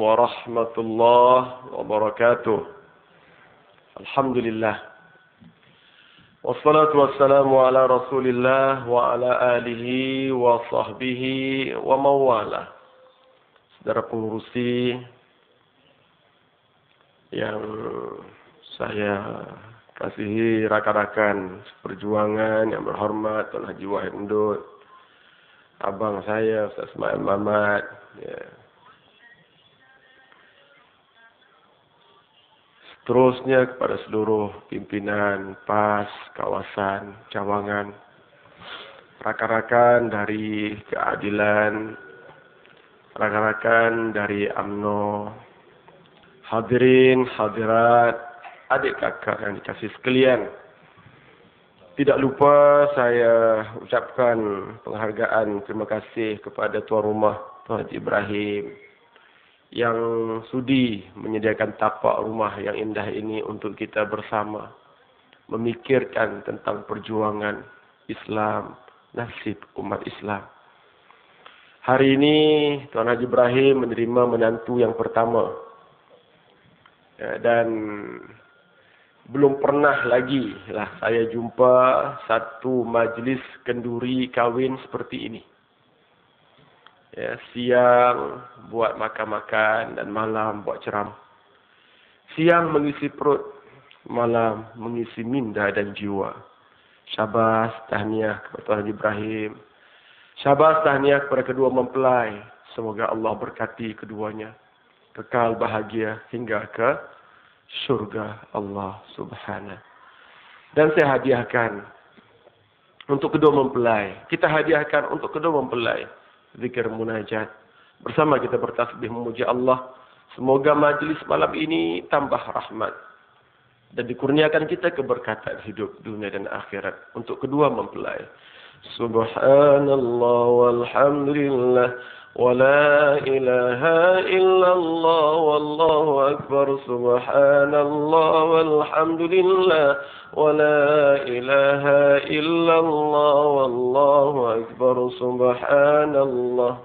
warahmatullahi wabarakatuh. Alhamdulillah. Wassalatu wassalamu ala Rasulillah wa ala alihi wa sahbihi wa mawala. Saudara pengurusi yang saya kasihi, rakan-rakan seperjuangan yang berhormat, Tuan Haji Wahid Mdut, abang saya Ustaz Ismail Mamat, ya. Seterusnya kepada seluruh pimpinan PAS, kawasan, cawangan, rakan-rakan dari keadilan, rakan-rakan dari UMNO, hadirin, hadirat, adik kakak yang dikasihi sekalian. Tidak lupa saya ucapkan penghargaan, terima kasih kepada tuan rumah Tuan Haji Ibrahim yang sudi menyediakan tapak rumah yang indah ini untuk kita bersama memikirkan tentang perjuangan Islam, nasib umat Islam. Hari ini Tuan Haji Ibrahim menerima menantu yang pertama, ya, dan belum pernah lagi lah saya jumpa satu majlis kenduri kahwin seperti ini. Ya, siang buat makan-makan dan malam buat ceramah. Siang mengisi perut, malam mengisi minda dan jiwa. Syabas tahniah kepada Tuan Haji Ibrahim. Syabas tahniah kepada kedua mempelai. Semoga Allah berkati keduanya, kekal bahagia hingga ke syurga Allah Subhanahu. Dan saya hadiahkan untuk kedua mempelai. Kita hadiahkan untuk kedua mempelai zikir munajat. Bersama kita bertasbih memuji Allah. Semoga majlis malam ini tambah rahmat dan dikurniakan kita keberkatan hidup dunia dan akhirat untuk kedua mempelai. Subhanallah walhamdulillah wa la ilaha illallah wallahu akbar. Subhanallah walhamdulillah wa la ilaha illallah wallahu akbar. Subhanallah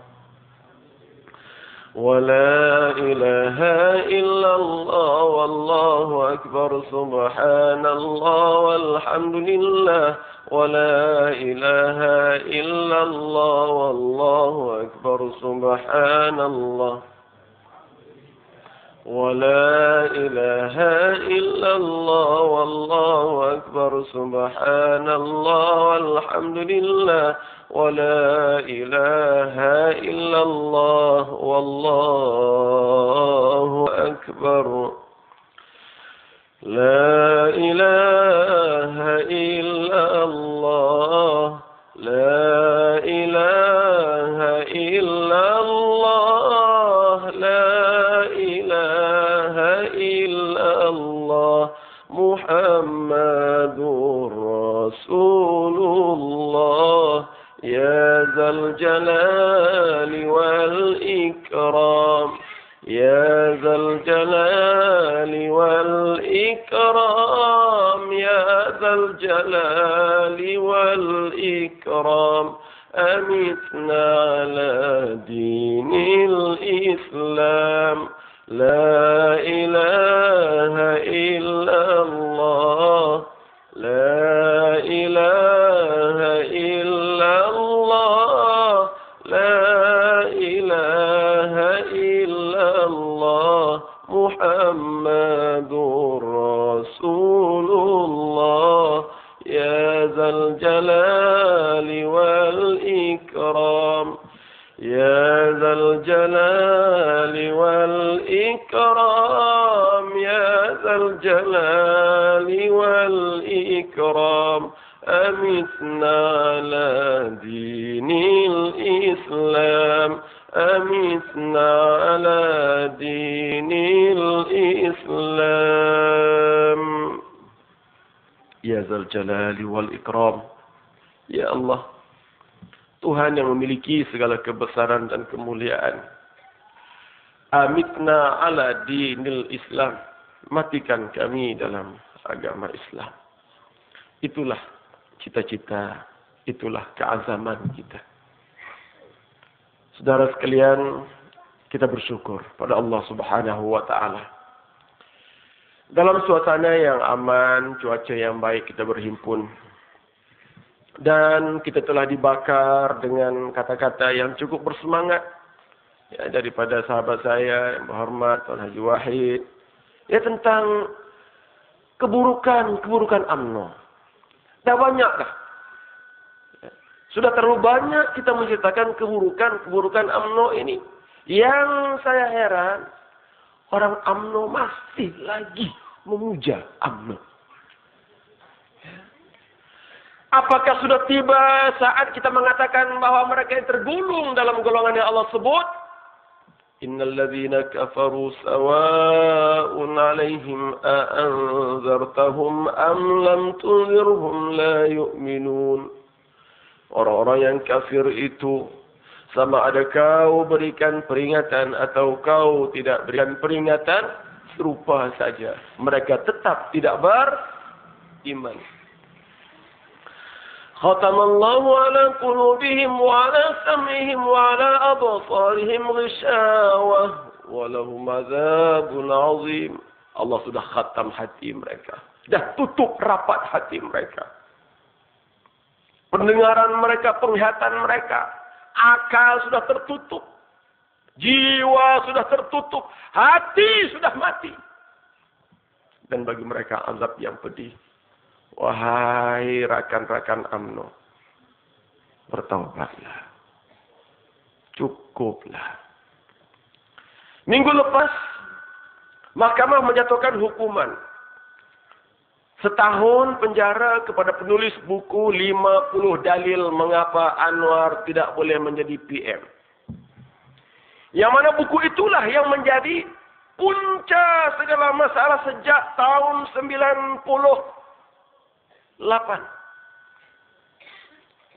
ولا إله إلا الله والله أكبر. سبحان الله والحمد لله ولا إله إلا الله والله أكبر. سبحان الله ولا إله إلا الله والله أكبر. سبحان الله والحمد لله ولا إله إلا الله والله أكبر. لا إله إلا الله لا إله إلا الله لا إله إلا الله محمد رسول الله. يا ذا الجلال والإكرام يا ذا الجلال والإكرام يا ذا الجلال والإكرام أمتنا على دين الإسلام. لا إله إلا الله لا إله إلا الله لا إله إلا الله محمد رسول الله. يا ذا الجلال والإكرام يا ذا الجلال والإكرام يا ذا الجلال والإكرام أمتنا على دين الإسلام أمتنا على دين الإسلام. يا ذا الجلال والإكرام. Ya Allah, Tuhan yang memiliki segala kebesaran dan kemuliaan. Amitna ala dinil Islam. Matikan kami dalam agama Islam. Itulah cita-cita, itulah keazaman kita. Saudara sekalian, kita bersyukur pada Allah Subhanahu wa taala. Dalam suasana yang aman, cuaca yang baik, kita berhimpun. Dan kita telah dibakar dengan kata-kata yang cukup bersemangat. Ya, daripada sahabat saya yang berhormat Tuan Haji Wahid. Ya, tentang keburukan UMNO. Dah banyak dah. Sudah terlalu banyak kita menceritakan keburukan UMNO ini. Yang saya heran, orang UMNO masih lagi memuja UMNO. Apakah sudah tiba saat kita mengatakan bahawa mereka yang tergolong dalam golongan yang Allah sebut? Innal ladzina kafaru sawa'un 'alaihim a anzartahum am lam tunzirhum la yu'minun. Orang-orang yang kafir itu sama ada kau berikan peringatan atau kau tidak berikan peringatan, serupa saja. Mereka tetap tidak beriman. Khatamallahu ala qulubihim wa ala sam'ihim wa ala absarihim ghishawah wa lahum adzabun 'azim. Allah sudah khatam hati mereka. Dah tutup rapat hati mereka. Pendengaran mereka, penglihatan mereka, akal sudah tertutup. Jiwa sudah tertutup. Hati sudah mati. Dan bagi mereka azab yang pedih. Wahai rakan-rakan UMNO. Bertaubatlah. Cukuplah. Minggu lepas, mahkamah menjatuhkan hukuman. Setahun penjara kepada penulis buku 50 dalil mengapa Anwar tidak boleh menjadi PM. Yang mana buku itulah yang menjadi punca segala masalah sejak tahun 98.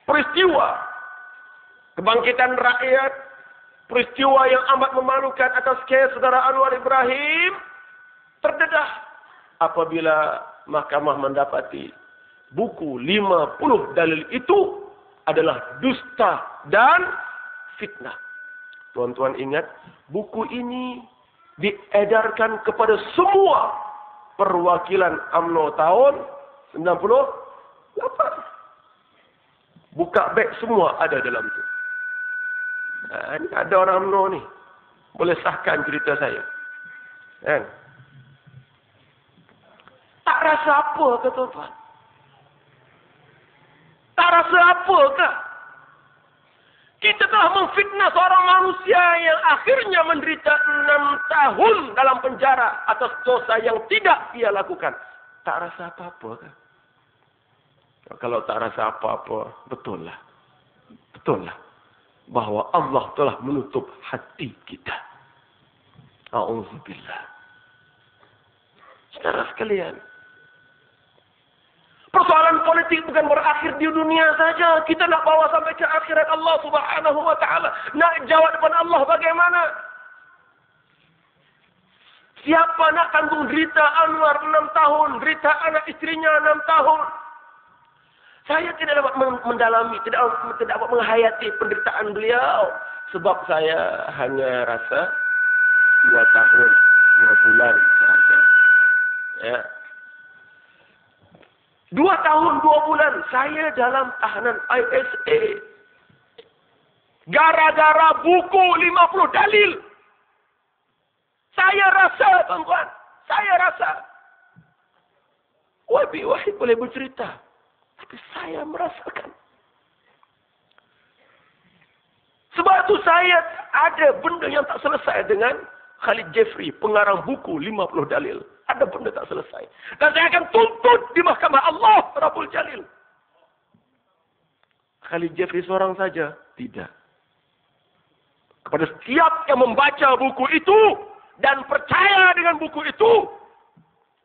Peristiwa kebangkitan rakyat, peristiwa yang amat memalukan atas kes saudara Anwar Ibrahim terdedah apabila mahkamah mendapati buku 50 dalil itu adalah dusta dan fitnah. Tuan-tuan ingat, buku ini diedarkan kepada semua perwakilan UMNO tahun 98. Buka beg semua ada dalam itu. Ini ada orang UMNO ni. Boleh sahkan cerita saya. Kan? Tak rasa apa ke tuan-tuan? Tak rasa apa ke? Kita telah memfitnah seorang manusia yang akhirnya menderita 6 tahun dalam penjara atas dosa yang tidak ia lakukan. Tak rasa apa-apa ke? Kalau tak rasa apa-apa, betul lah. Betul lah. Bahawa Allah telah menutup hati kita. A'udzubillah. Saudara sekalian, persoalan politik bukan berakhir di dunia saja. Kita nak bawa sampai ke akhirat Allah Subhanahu wa taala. Nak jawab depan Allah bagaimana? Siapa nak tanggung derita Anwar 6 tahun, derita anak istrinya 6 tahun? Saya tidak dapat mendalami, tidak dapat menghayati penderitaan beliau. Sebab saya hanya rasa 2 tahun, 2 bulan saja. Ya. 2 tahun, 2 bulan saya dalam tahanan ISA. Gara-gara buku 50 dalil. Saya rasa, tuan-tuan. Saya rasa. Wahid boleh bercerita. Tapi saya merasakan. Sebab itu saya ada benda yang tak selesai dengan Khalid Jeffrey, pengarang buku 50 dalil. Ada benda tak selesai. Dan saya akan tuntut di mahkamah Allah Rabbul Jalil. Khalid Jeffrey seorang saja? Tidak. Kepada setiap yang membaca buku itu dan percaya dengan buku itu,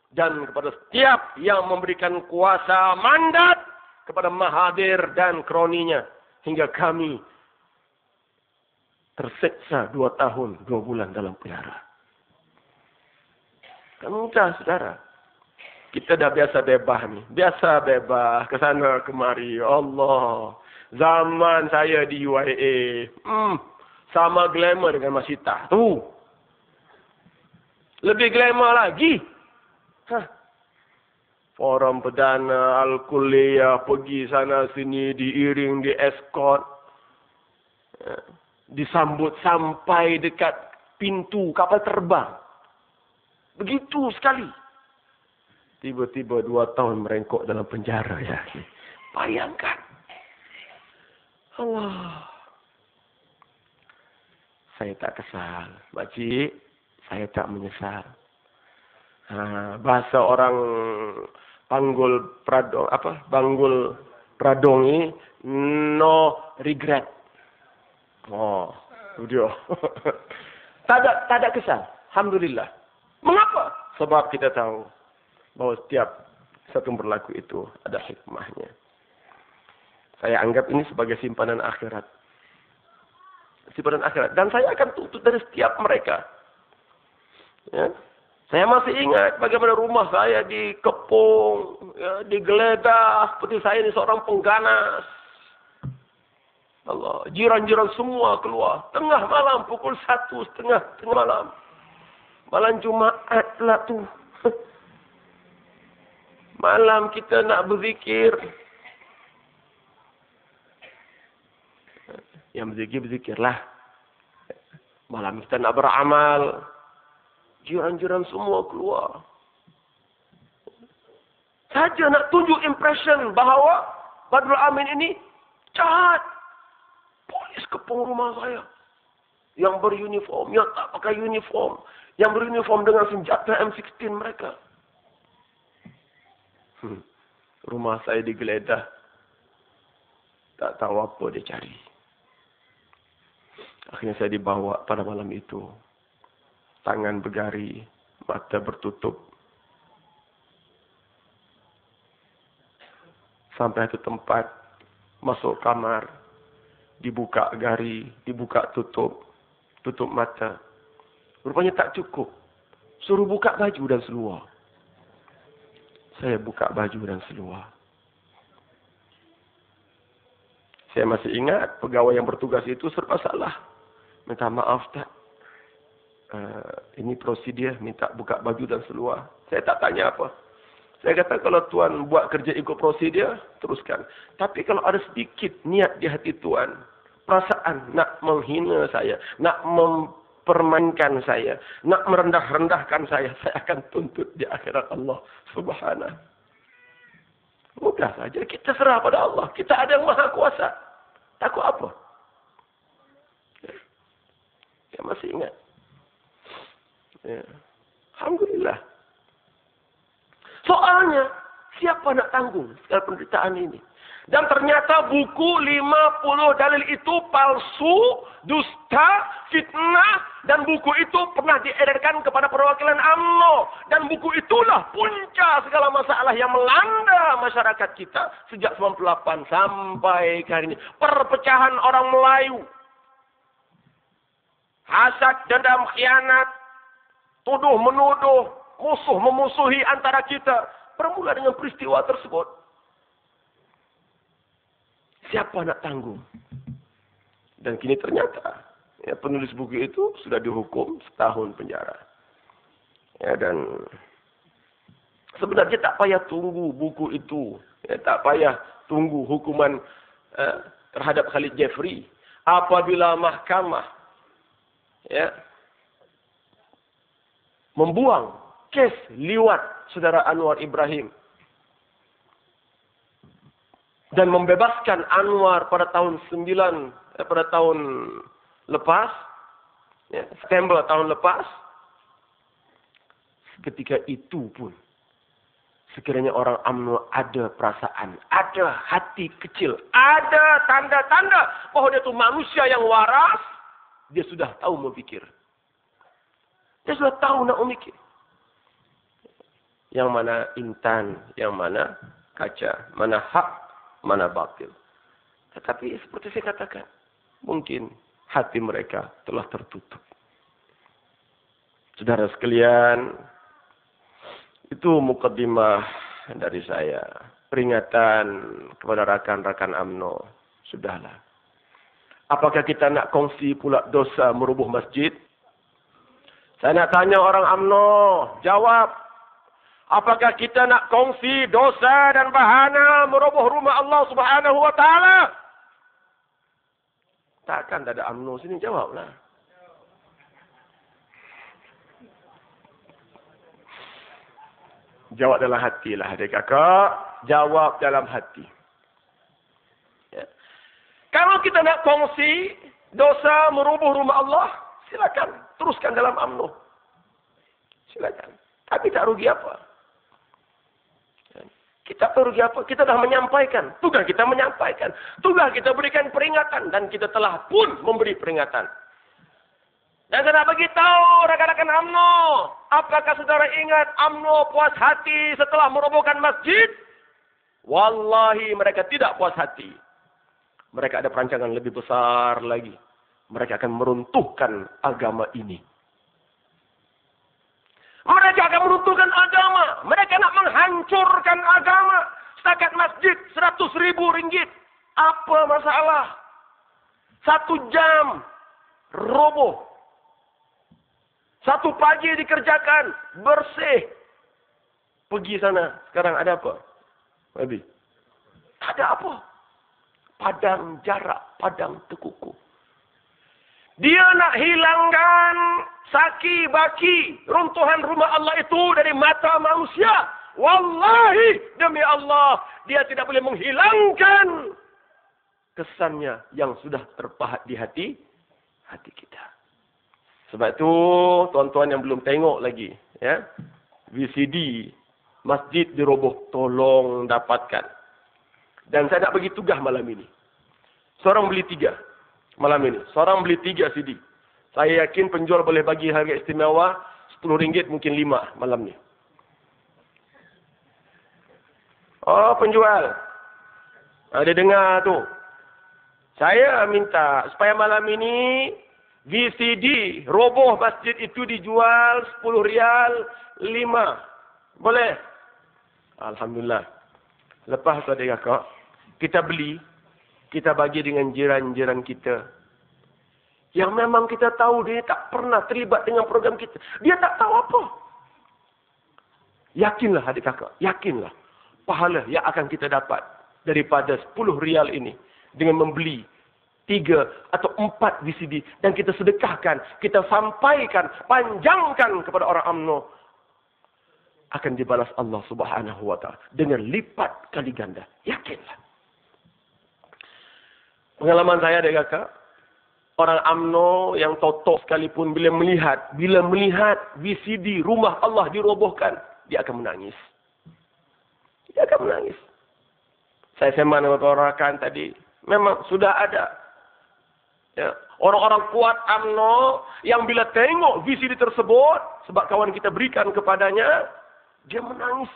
dan kepada setiap yang memberikan kuasa mandat kepada Mahathir dan kroninya, hingga kami terseksa 2 tahun 2 bulan dalam penjara. Kan mudah, saudara. Kita dah biasa bebas ni. Biasa bebas ke sana kemari. Allah. Zaman saya di UIA. Sama glamour dengan Masita. Tu. Lebih glamour lagi. Forum perdana, Al-Kuliah, pergi sana sini, diiring, di escort. Disambut sampai dekat pintu kapal terbang. Begitu sekali. Tiba-tiba 2 tahun merengkok dalam penjara. Ya. Bayangkan. Allah. Saya tak kesal. Makcik, saya tak menyesal. Bahasa orang Banggul Pradong ini, no regret. Oh, itu dia. tak ada kesal. Alhamdulillah. Mengapa? Sebab kita tahu bahawa setiap satu berlaku itu ada hikmahnya. Saya anggap ini sebagai simpanan akhirat. Simpanan akhirat. Dan saya akan tuntut dari setiap mereka. Ya. Saya masih ingat bagaimana rumah saya dikepung, ya, digeledah. Seperti saya ini seorang pengganas. Allah, jiran-jiran semua keluar. Tengah malam, pukul 1:30 tengah malam. Malam Jumaat lah tu. Malam kita nak berzikir. Yang berzikir-berzikirlah. Malam kita nak beramal. Jiran-jiran semua keluar. Saja nak tunjuk impression bahawa Badrul Amin ini jahat. Polis kepung rumah saya. Yang beruniform, yang tak pakai uniform. Yang beruniform dengan senjata M16 mereka. Rumah saya digeledah. Tak tahu apa dia cari. Akhirnya saya dibawa pada malam itu. Tangan bergari, mata bertutup. Sampai satu tempat, masuk kamar, dibuka gari, dibuka tutup mata. Rupanya tak cukup. Suruh buka baju dan seluar. Saya buka baju dan seluar. Saya masih ingat pegawai yang bertugas itu serba salah. Minta maaf tak. Ini prosedur minta buka baju dan seluar. Saya tak tanya apa. Saya kata kalau tuan buat kerja ikut prosedur, teruskan. Tapi kalau ada sedikit niat di hati tuan, perasaan nak menghina saya, nak mempermainkan saya, nak merendah-rendahkan saya akan tuntut di akhirat Allah Subhanahu. Mudah saja kita serah pada Allah. Kita ada yang maha kuasa. Takut apa? Ya masih ingat. Ya. Alhamdulillah. Soalnya, siapa nak tanggung segala penderitaan ini? Dan ternyata buku 50 dalil itu palsu, dusta, fitnah. Dan buku itu pernah diedarkan kepada perwakilan UMNO. Dan buku itulah punca segala masalah yang melanda masyarakat kita. Sejak 98 sampai hari ini. Perpecahan orang Melayu. Hasad, dendam, khianat. Tuduh-menuduh. Musuh-memusuhi antara kita. Bermula dengan peristiwa tersebut. Siapa nak tanggung? Dan kini ternyata ya, penulis buku itu sudah dihukum 1 tahun penjara. Ya, dan sebenarnya tak payah tunggu buku itu. Ya, tak payah tunggu hukuman terhadap Khalid Jeffrey. Apabila mahkamah ya, membuang kes liwat saudara Anwar Ibrahim. Dan membebaskan Anwar pada tahun lepas, ya, September tahun lepas. Ketika itu pun, sekiranya orang UMNO ada perasaan, ada hati kecil, ada tanda-tanda bahawa dia itu manusia yang waras, dia sudah tahu memikir. Dia sudah tahu nak memikir. Yang mana intan, yang mana kaca, mana hak, mana batil. Tetapi seperti saya katakan, mungkin hati mereka telah tertutup. Saudara sekalian, itu mukaddimah dari saya. Peringatan kepada rakan-rakan UMNO. Sudahlah. Apakah kita nak kongsi pula dosa meroboh masjid? Saya nak tanya orang UMNO, jawab. Apakah kita nak kongsi dosa dan bahana meroboh rumah Allah Subhanahu wa taala? Takkan tak ada UMNO sini, jawablah. Jawab dalam hatilah adik kakak. Jawab dalam hati. Ya. Kalau kita nak kongsi dosa meroboh rumah Allah, silakan. Teruskan dalam UMNO. Silakan. Tapi tak rugi apa. Kita tak rugi apa. Kita dah menyampaikan. Tugas kita menyampaikan. Tugas kita berikan peringatan. Dan kita telah pun memberi peringatan. Dan saya nak bagi tahu rakan-rakan UMNO. Apakah saudara ingat UMNO puas hati setelah merobohkan masjid? Wallahi mereka tidak puas hati. Mereka ada perancangan lebih besar lagi. Mereka akan meruntuhkan agama ini. Mereka akan meruntuhkan agama. Mereka nak menghancurkan agama. Setakat masjid 100.000 ringgit. Apa masalah? 1 jam roboh. 1 pagi dikerjakan. Bersih. Pergi sana. Sekarang ada apa? Habis. Tak ada apa. Padang jarak. Padang tekukuh. Dia nak hilangkan saki baki runtuhan rumah Allah itu dari mata manusia. Wallahi demi Allah, dia tidak boleh menghilangkan kesannya yang sudah terpahat di hati kita. Sebab itu tuan-tuan yang belum tengok lagi, ya, VCD masjid diroboh, tolong dapatkan. Dan saya nak bagi tugas malam ini. Seorang beli 3. Malam ini. Seorang beli 3 CD. Saya yakin penjual boleh bagi harga istimewa RM10, mungkin 5 malam ni. Oh, penjual. Ada dengar tu. Saya minta supaya malam ini VCD roboh masjid itu dijual RM10, 5. Boleh? Alhamdulillah. Lepas tu adik kakak, kita beli. Kita bagi dengan jiran-jiran kita. Yang memang kita tahu dia tak pernah terlibat dengan program kita. Dia tak tahu apa. Yakinlah adik kakak. Yakinlah. Pahala yang akan kita dapat daripada RM10 ini. Dengan membeli 3 atau 4 VCD. Dan kita sedekahkan. Kita sampaikan. Panjangkan kepada orang UMNO. Akan dibalas Allah Subhanahu wa ta'ala. Dengan lipat kali ganda. Yakinlah. Pengalaman saya adik kakak, orang UMNO yang totok sekalipun bila melihat VCD rumah Allah dirobohkan, dia akan menangis. Dia akan menangis. Saya sembang dengan orang rakan tadi, memang sudah ada. Ya, orang-orang kuat UMNO yang bila tengok VCD tersebut, sebab kawan kita berikan kepadanya, dia menangis.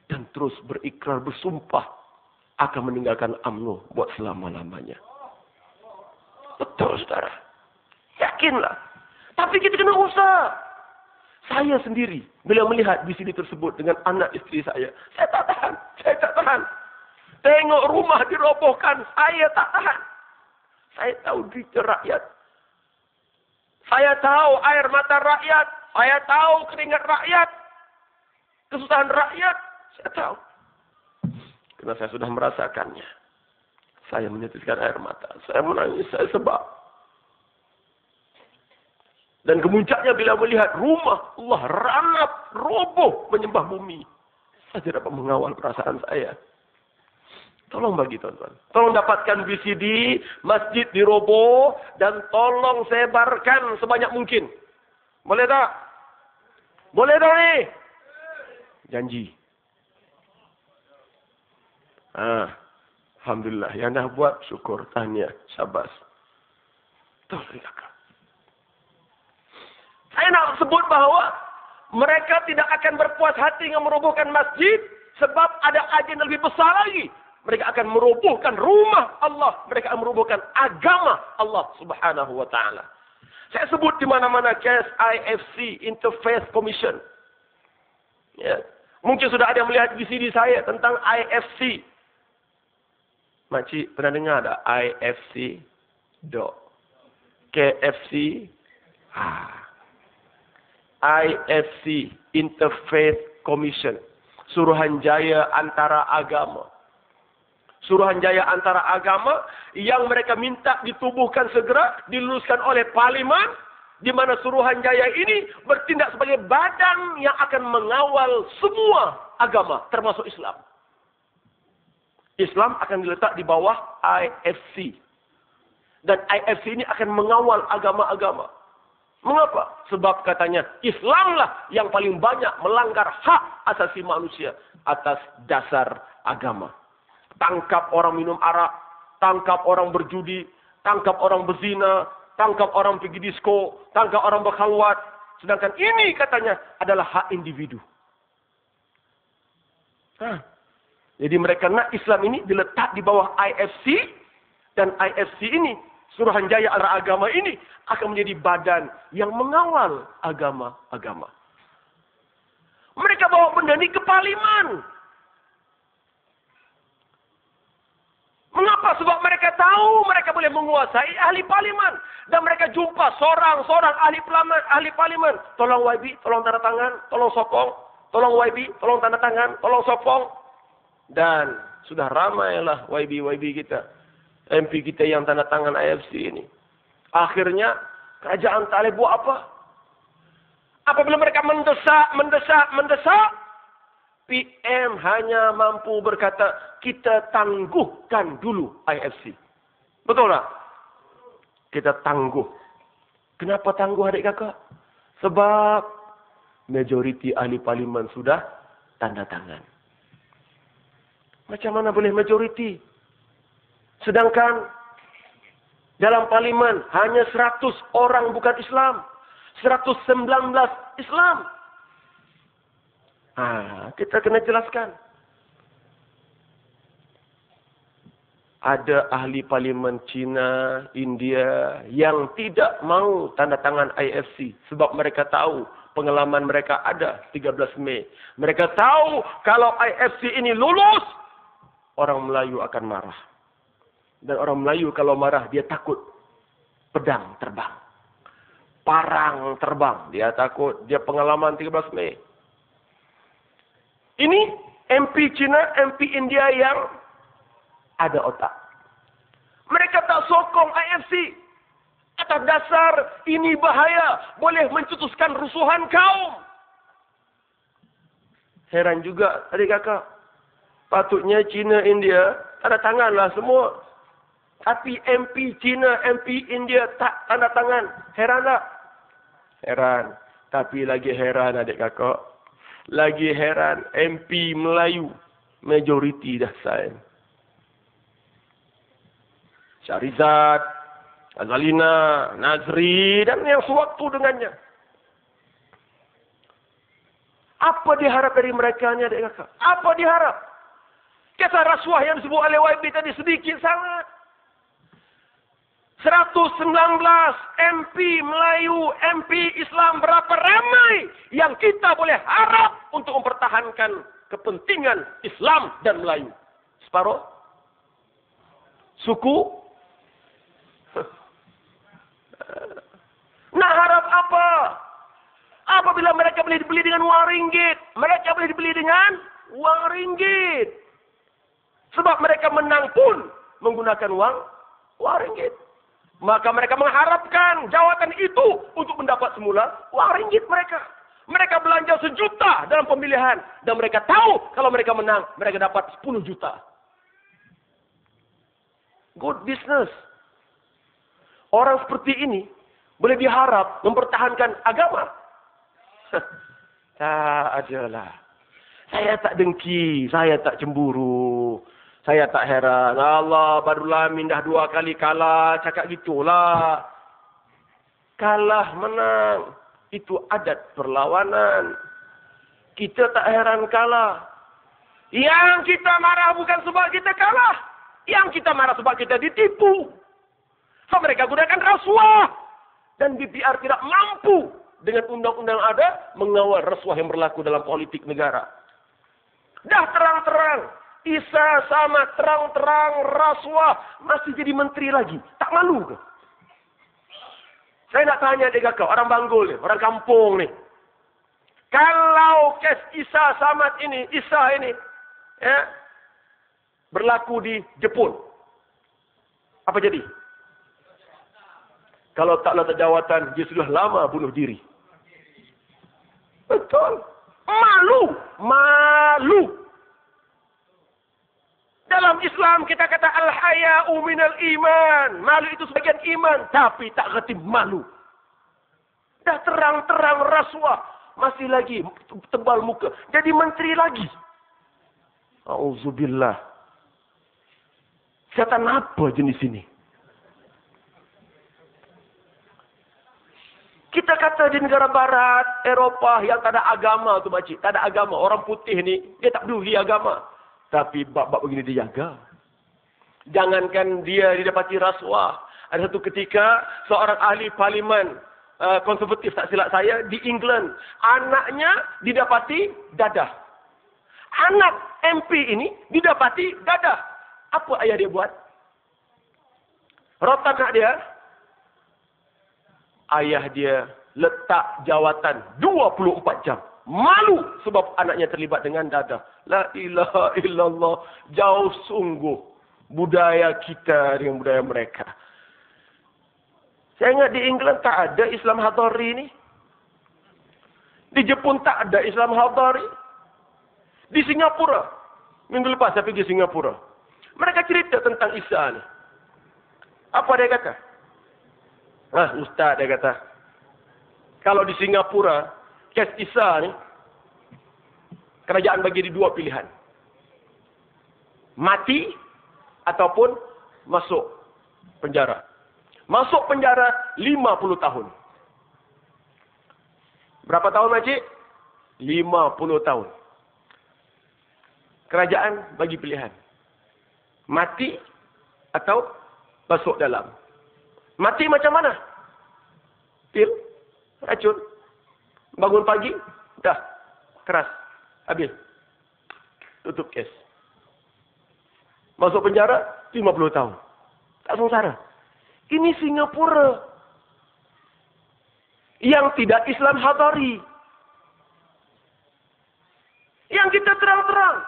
Dan terus berikrar, bersumpah, akan meninggalkan UMNO buat selama-lamanya. Betul, saudara. Yakinlah. Tapi kita kena usaha. Saya sendiri, bila melihat VCD tersebut dengan anak isteri saya tak tahan. Saya tak tahan. Tengok rumah dirobohkan, saya tak tahan. Saya tahu derita rakyat. Saya tahu air mata rakyat. Saya tahu keringat rakyat. Kesusahan rakyat. Saya tahu. Karena saya sudah merasakannya. Saya menyetiskan air mata. Saya menangis, saya sebab. Dan kemuncaknya bila melihat rumah Allah ranap, roboh, menyembah bumi. Saya tidak dapat mengawal perasaan saya. Tolong bagi tuan-tuan. Tolong dapatkan VCD, masjid diroboh, dan tolong sebarkan sebanyak mungkin. Boleh tak? Boleh tak ni? Janji. Alhamdulillah. Yang dah buat, syukur. Tahniah. Syabas. Tolong kakak. Saya nak sebut bahawa mereka tidak akan berpuas hati dengan merobohkan masjid sebab ada agen lebih besar lagi. Mereka akan merobohkan rumah Allah. Mereka akan merobohkan agama Allah Subhanahu wa ta'ala. Saya sebut di mana-mana kes IFC, Interfaith Commission. Ya. Mungkin sudah ada yang melihat VCD saya tentang IFC. Makcik pernah dengar tak IFC? KFC? IFC, Interfaith Commission. Suruhanjaya antara agama. Suruhanjaya antara agama yang mereka minta ditubuhkan segera, diluluskan oleh Parlimen, di mana Suruhanjaya ini bertindak sebagai badan yang akan mengawal semua agama, termasuk Islam. Islam akan diletak di bawah IFC. Dan IFC ini akan mengawal agama-agama. Mengapa? Sebab katanya Islamlah yang paling banyak melanggar hak asasi manusia atas dasar agama. Tangkap orang minum arak, tangkap orang berjudi, tangkap orang berzina, tangkap orang pergi disko, tangkap orang berkhalwat. Sedangkan ini katanya adalah hak individu. Jadi mereka nak Islam ini diletak di bawah IFC, dan IFC ini, Suruhanjaya antara agama ini, akan menjadi badan yang mengawal agama-agama. Mereka bawa benda ini ke Parlimen. Mengapa? Sebab mereka tahu mereka boleh menguasai ahli Parlimen. Dan mereka jumpa seorang-seorang ahli Parlimen. Tolong YB, tolong tanda tangan, tolong sokong. Tolong YB, tolong tanda tangan, tolong sokong. Dan sudah ramailah YB kita. MP kita yang tanda tangan IFC ini. Akhirnya, kerajaan tak boleh buat apa. Apabila mereka mendesak, PM hanya mampu berkata, kita tangguhkan dulu IFC. Betul tak? Kita tangguh. Kenapa tangguh adik kakak? Sebab majoriti ahli Parlimen sudah tanda tangan. Macam mana boleh majoriti? Sedangkan dalam Parlimen hanya 100 orang bukan Islam. 119 Islam. Kita kena jelaskan. Ada ahli Parlimen China, India yang tidak mau tanda tangan IFC. Sebab mereka tahu pengalaman mereka ada 13 Mei. Mereka tahu kalau IFC ini lulus, orang Melayu akan marah. Dan orang Melayu kalau marah, dia takut pedang terbang. Parang terbang. Dia takut. Dia pengalaman 13 Mei. Ini MP China, MP India yang ada otak. Mereka tak sokong IFC. Atas dasar ini bahaya. Boleh mencetuskan rusuhan kaum. Heran juga adik kakak. Patutnya China, India, tanda tanganlah semua. Tapi MP China, MP India tak tanda tangan. Heran tak? Heran. Tapi lagi heran adik kakak. Lagi heran MP Melayu. Majoriti dah sign. Syahrizad, Azalina, Nazri dan yang sewaktu dengannya. Apa diharap dari mereka ni adik kakak? Apa diharap? Kata rasuah yang disebut oleh YB tadi sedikit sangat. 119 MP Melayu, MP Islam berapa ramai yang kita boleh harap untuk mempertahankan kepentingan Islam dan Melayu? Separuh? Suku? Nak harap apa? Apabila mereka boleh dibeli dengan wang ringgit, mereka boleh dibeli dengan wang ringgit. Sebab mereka menang pun menggunakan wang ringgit. Maka mereka mengharapkan jawatan itu untuk mendapat semula wang ringgit mereka. Mereka belanja 1 juta dalam pemilihan. Dan mereka tahu kalau mereka menang, mereka dapat 10 juta. Good business. Orang seperti ini boleh diharap mempertahankan agama. Tak adalah. Saya tak dengki, saya tak cemburu. Saya tak heran. Allah, Badrul Amin dah 2 kali kalah. Cakap gitulah. Kalah, menang. Itu adat perlawanan. Kita tak heran kalah. Yang kita marah bukan sebab kita kalah. Yang kita marah sebab kita ditipu. So, mereka gunakan rasuah. Dan BPR tidak mampu dengan undang-undang ada mengawal rasuah yang berlaku dalam politik negara. Dah terang-terang. Isa sama terang-terang rasuah. Masih jadi menteri lagi. Tak malu ke? Saya nak tanya dekat kau. Orang Banggul ni. Orang kampung ni. Kalau kes Isa Samad ini. Isa ini. Ya, berlaku di Jepun. Apa jadi? Kalau taklah terjawatan. Dia sudah lama bunuh diri. Betul. Malu. Malu. Dalam Islam kita kata al-haya'u minal iman. Malu itu sebagian iman. Tapi tak kerti malu. Dah terang-terang rasuah. Masih lagi tebal muka. Jadi menteri lagi. Auzubillah. Setan apa jenis ini? Kita kata di negara barat, Eropah yang tak ada agama tu makcik. Tak ada agama. Orang putih ni, dia tak peduli agama. Tapi bab-bab begini dia jaga. Jangankan dia didapati rasuah. Ada satu ketika, seorang ahli parlimen konservatif, tak silap saya, di England. Anaknya didapati dadah. Anak MP ini didapati dadah. Apa ayah dia buat? Rotan anak dia. Ayah dia letak jawatan 24 jam. Malu sebab anaknya terlibat dengan dadah. La ilaha illallah. Jauh sungguh budaya kita dengan budaya mereka. Saya ingat di England tak ada Islam Hadari ni. Di Jepun tak ada Islam Hadari. Di Singapura. Minggu lepas saya pergi Singapura. Mereka cerita tentang Isa ni. Apa dia kata? Ustaz dia kata. Kalau di Singapura, kes Isa ni, kerajaan bagi dia dua pilihan. Mati ataupun masuk penjara. Masuk penjara 50 tahun. Berapa tahun makcik? 50 tahun. Kerajaan bagi pilihan. Mati atau masuk dalam. Mati macam mana? Pil, racun. Bangun pagi, dah. Keras. Habis. Tutup kes. Masuk penjara, 50 tahun. Tak sengsara. Ini Singapura. Yang tidak Islam Hadari. Yang kita terang-terang.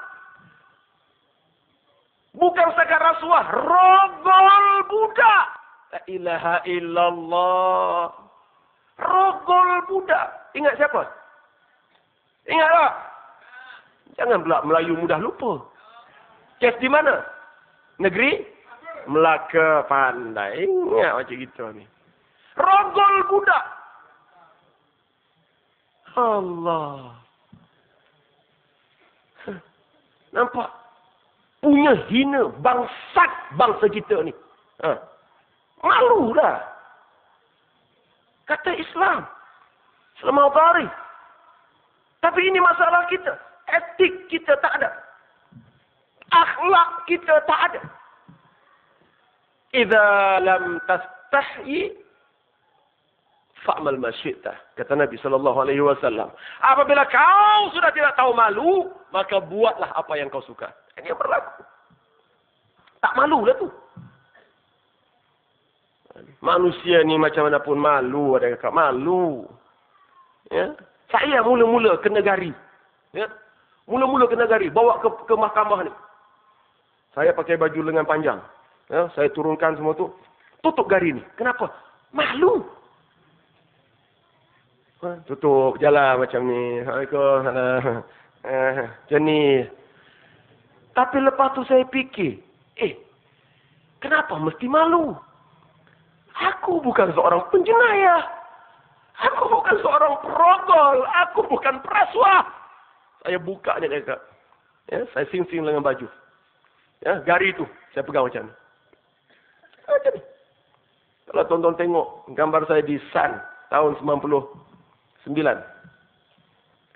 Bukan sekadar rasuah. Rogol budak. La ilaha illallah. Rogol budak. Ingat siapa? Ingat tak? Jangan pula Melayu mudah lupa. Kes di mana? Negeri? Melaka. Pandai. Ingat macam gitu ni. Rogol budak. Allah. Nampak? Punya hina bangsat bangsa kita ni. Malu dah. Kata Islam. Selama hari. Tapi ini masalah kita. Etik kita tak ada. Akhlak kita tak ada. Idza lam tastahyi fa'mal ma syi'ta. Kata Nabi SAW. Apabila kau sudah tidak tahu malu, maka buatlah apa yang kau suka. Ini yang berlaku. Tak malu lah tu. Manusia ni macam mana pun malu. Ada kakak malu. Ya? Saya mula-mula kena gari. Ya? Mula-mula kena gari. Bawa ke mahkamah ni. Saya pakai baju lengan panjang. Ya? Saya turunkan semua tu. Tutup gari ni. Kenapa? Malu. Tutup jalan macam ni. Assalamualaikum. Macam ni. Tapi lepas tu saya fikir. Kenapa mesti malu? Aku bukan seorang penjenayah. Aku bukan seorang perogol. Aku bukan perasuah. Saya buka je dekat. Ya, saya sing-sing dengan baju. Ya, gari tu. Saya pegang macam ni. Macam ni. Kalau tuan-tuan tengok gambar saya di Sun tahun 99.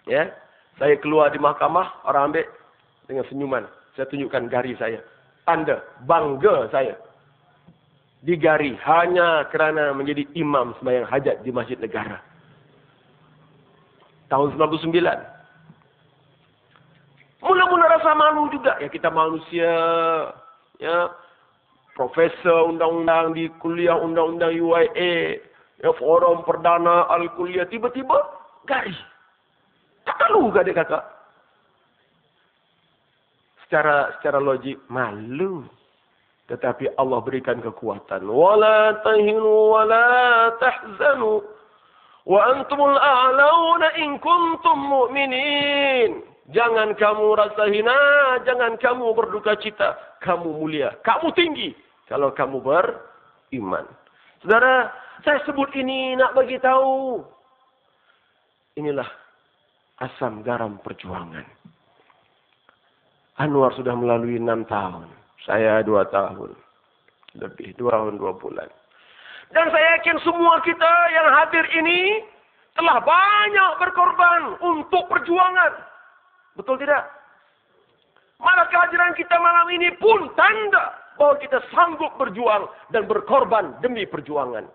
Ya, saya keluar di mahkamah, orang ambil dengan senyuman. Saya tunjukkan gari saya. Tanda bangga saya. Digari hanya kerana menjadi imam sembahyang hajat di Masjid Negara. Tahun 99. Mula-mula rasa rasa malu juga. Ya kita manusia. Ya, profesor undang-undang di kuliah undang-undang UIA. Ya, forum perdana al-kuliah. Tiba-tiba garis. Tak malu ke adik kakak? Secara logik, malu. Tetapi Allah berikan kekuatan. Wala tahinu wala tahzanu. Wa antumul a'launa in kuntum mu'minin. Jangan kamu rasa hina, jangan kamu berduka cita. Kamu mulia, kamu tinggi kalau kamu beriman. Saudara, saya sebut ini nak bagi tahu. Inilah asam garam perjuangan. Anwar sudah melalui 6 tahun. Saya 2 tahun. Lebih, 2 tahun 2 bulan. Dan saya yakin semua kita yang hadir ini telah banyak berkorban untuk perjuangan. Betul tidak? Malah kehadiran kita malam ini pun tanda bahwa kita sanggup berjuang dan berkorban demi perjuangan.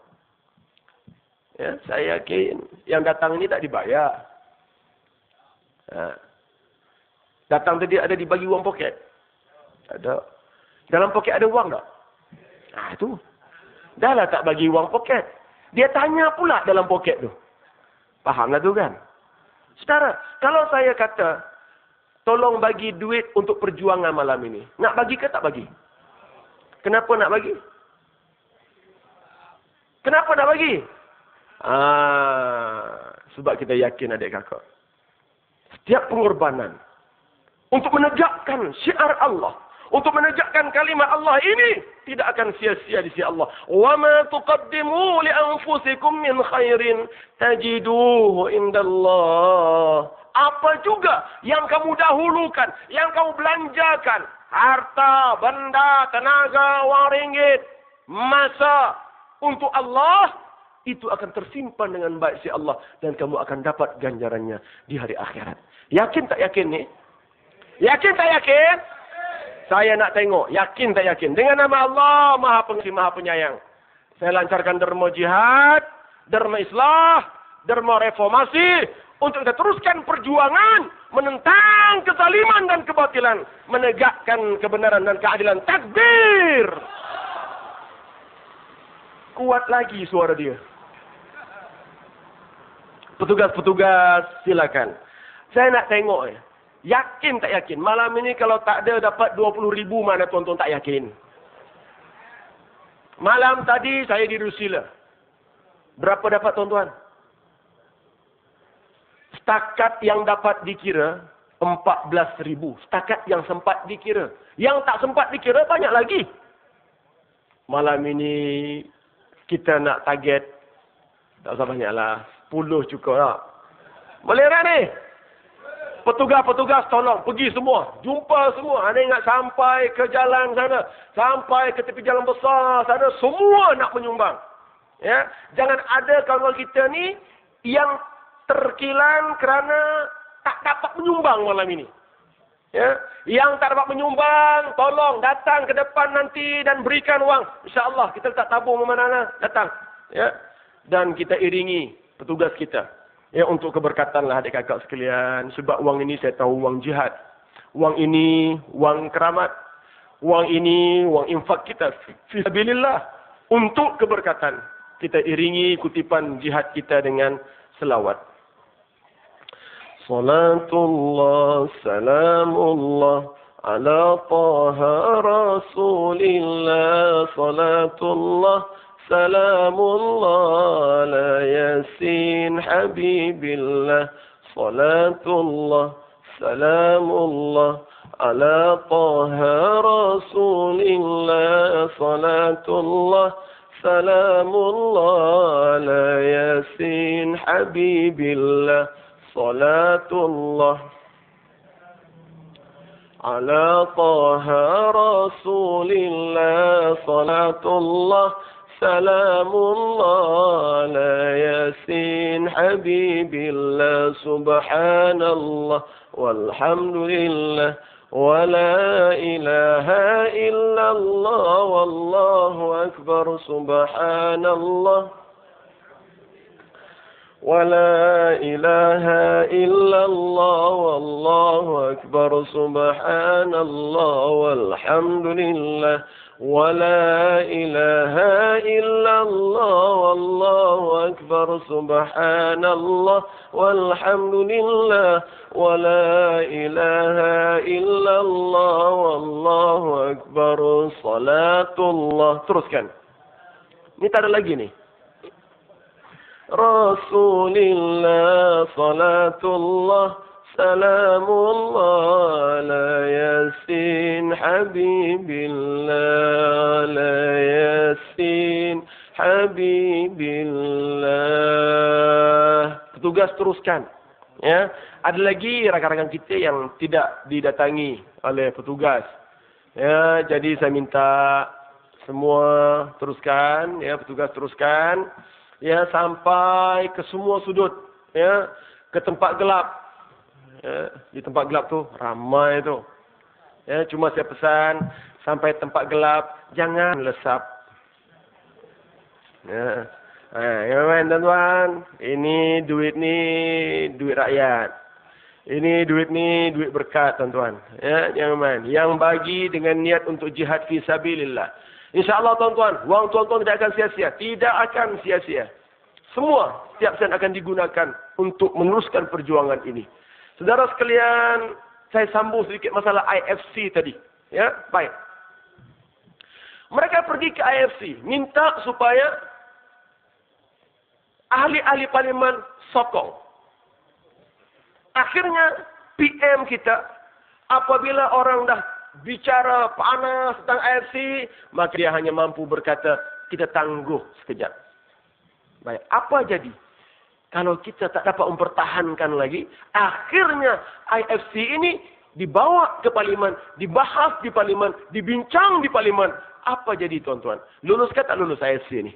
Ya, saya yakin yang datang ini tak dibayar. Datang tadi ada dibagi uang poket? Ada. Dalam poket ada uang tak? Itu. Dah lah tak bagi uang poket. Dia tanya pula dalam poket tu. Fahamlah tu kan? Saudara, kalau saya kata, tolong bagi duit untuk perjuangan malam ini. Nak bagi ke tak bagi? Kenapa nak bagi? Kenapa nak bagi? Sebab kita yakin adik kakak. Setiap pengorbanan untuk menegakkan syiar Allah, untuk menegakkan kalimat Allah ini tidak akan sia-sia di sisi Allah. Wa ma tuqaddimu li anfusikum min khairin tajiduhu indallah. Apa juga yang kamu dahulukan, yang kamu belanjakan, harta, benda, tenaga, wang ringgit, masa untuk Allah, itu akan tersimpan dengan baik si Allah dan kamu akan dapat ganjarannya di hari akhirat. Yakin tak yakin ni? Yakin tak yakin? Saya nak tengok, yakin tak yakin? Dengan nama Allah, Maha Pengasih, Maha Penyayang. Saya lancarkan derma jihad, derma islah, derma reformasi, untuk kita teruskan perjuangan, menentang kezaliman dan kebatilan, menegakkan kebenaran dan keadilan. Takbir! Kuat lagi suara dia. Petugas-petugas, silakan. Saya nak tengok ya. Yakin tak yakin? Malam ini kalau tak ada dapat 20,000 mana tuan-tuan tak yakin? Malam tadi saya di Rusila. Berapa dapat tuan-tuan? Setakat yang dapat dikira 14,000. Setakat yang sempat dikira. Yang tak sempat dikira banyak lagi. Malam ini kita nak target. Tak usah banyak lah. 10 cukup lah. Boleh tak ni? Petugas-petugas tolong pergi semua. Jumpa semua. Anda ingat sampai ke jalan sana. Sampai ke tepi jalan besar sana. Semua nak menyumbang. Ya, jangan ada kawan kita ni yang terkilan kerana tak dapat menyumbang malam ini. Ya, yang tak dapat menyumbang, tolong datang ke depan nanti dan berikan wang. InsyaAllah kita letak tabung mana-mana. Datang. Ya, dan kita iringi petugas kita. Ya, untuk keberkatan lah adik kakak sekalian. Sebab wang ini saya tahu wang jihad. Wang ini wang keramat. Wang ini wang infak kita. Fisabilillah. Untuk keberkatan. Kita iringi kutipan jihad kita dengan selawat. Salatullah, salamullah, ala taha rasulillah. Salatullah, salamullah, ala yasin habibillah. Salatullah, salamullah, ala taha rasulillah. Salatullah, salamullah, ala yasin habibillah. Salatullah ala taha rasulillah. Salatullah, salamullah, ala yasin habibillah. Subhanallah walhamdulillah wa la ilaha illallah wallahu akbar. Subhanallah ولا إله إلا الله والله أكبر سبحان الله والحمد لله ولا إله إلا الله والله أكبر سبحان الله والحمد لله ولا إله إلا الله والله أكبر صلاة الله. Teruskan. Ini tak ada lagi nih. Rasulillah salatullah salamullah ala yasin habibillah la yasin habibillah. Petugas teruskan. Ya, ada lagi rakan-rakan kita yang tidak didatangi oleh petugas. Ya, jadi saya minta semua teruskan, ya, petugas teruskan. Ya, sampai ke semua sudut, ya, ke tempat gelap. Ya, di tempat gelap tu ramai tu. Ya, cuma saya pesan sampai tempat gelap jangan lesap. Ya, tuan-tuan, ini duit rakyat. Ini duit berkat, tuan-tuan. Ya, yang bagi dengan niat untuk jihad fi sabilillah. InsyaAllah tuan-tuan, wang tuan-tuan tidak akan sia-sia. Tidak akan sia-sia. Semua, setiap sen akan digunakan untuk meneruskan perjuangan ini. Saudara sekalian, saya sambung sedikit masalah IFC tadi. Ya, baik. Mereka pergi ke IFC, minta supaya ahli-ahli parlimen sokong. Akhirnya, PM kita, apabila orang dah bicara panas tentang IFC, maka dia hanya mampu berkata, kita tangguh sekejap. Baik, apa jadi? Kalau kita tak dapat mempertahankan lagi, akhirnya IFC ini dibawa ke parlimen, dibahas di parlimen, dibincang di parlimen. Apa jadi tuan-tuan? Lulus ke tak lulus IFC ini?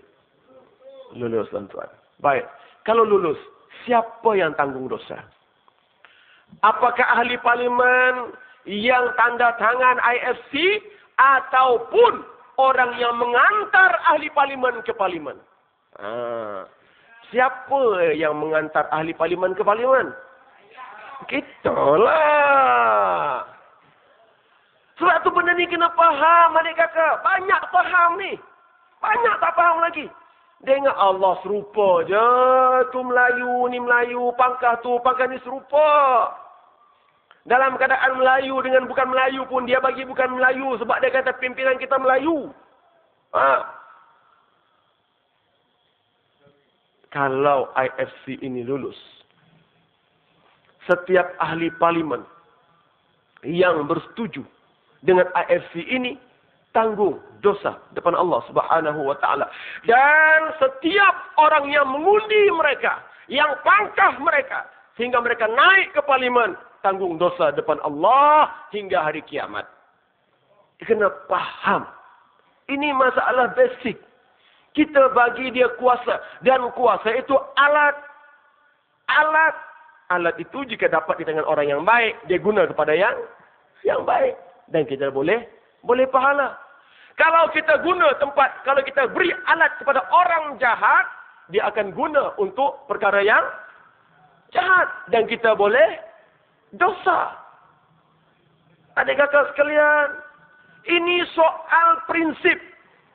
Lulus tuan-tuan. Baik, kalau lulus, siapa yang tanggung dosa? Apakah ahli parlimen yang tanda tangan IFC ataupun orang yang mengantar ahli parlimen ke parlimen? Siapa yang mengantar ahli parlimen ke parlimen? Kitalah. Sebab tu benda ni kena faham, adik kakak. Banyak faham ni. Banyak tak faham lagi. Dia ingat Allah serupa je. Tu Melayu, ni Melayu. Pangkah tu, pangkah ni serupa. Dalam keadaan Melayu dengan bukan Melayu pun dia bagi bukan Melayu sebab dia kata pimpinan kita Melayu. Kalau IFC ini lulus, setiap ahli parlimen yang bersetuju dengan IFC ini tanggung dosa depan Allah Subhanahu wa taala. Dan setiap orang yang mengundi mereka, yang pangkah mereka sehingga mereka naik ke parlimen, tanggung dosa depan Allah hingga hari kiamat. Kena faham. Ini masalah basic. Kita bagi dia kuasa. Dan kuasa itu alat. Alat itu jika dapat di tangan orang yang baik, dia guna kepada yang baik. Dan kita boleh pahala. Kalau kita guna tempat, kalau kita beri alat kepada orang jahat, dia akan guna untuk perkara yang jahat. Dan kita boleh dosa. Adik kakak sekalian, ini soal prinsip.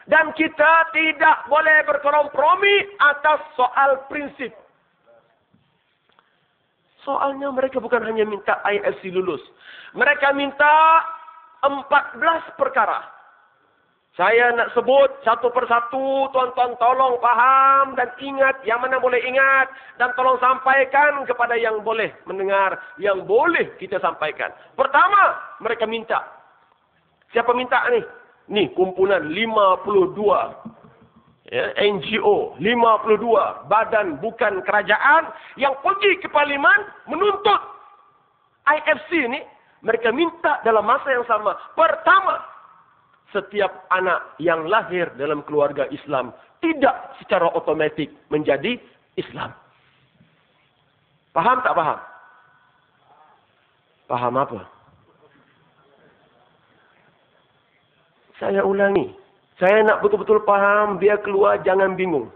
Dan kita tidak boleh berkompromi atas soal prinsip. Soalnya mereka bukan hanya minta IFC lulus. Mereka minta 14 perkara. Saya nak sebut satu persatu, tuan-tuan tolong faham dan ingat yang mana boleh ingat. Dan tolong sampaikan kepada yang boleh mendengar, yang boleh kita sampaikan. Pertama, mereka minta. Siapa minta ni? Ni kumpulan 52 ya, NGO, 52 badan bukan kerajaan yang pergi ke parlimen menuntut IFC ni. Mereka minta dalam masa yang sama. Pertama, setiap anak yang lahir dalam keluarga Islam tidak secara otomatik menjadi Islam. Faham tak faham? Faham apa? Saya ulangi. Saya nak betul-betul faham, biar keluar jangan bingung.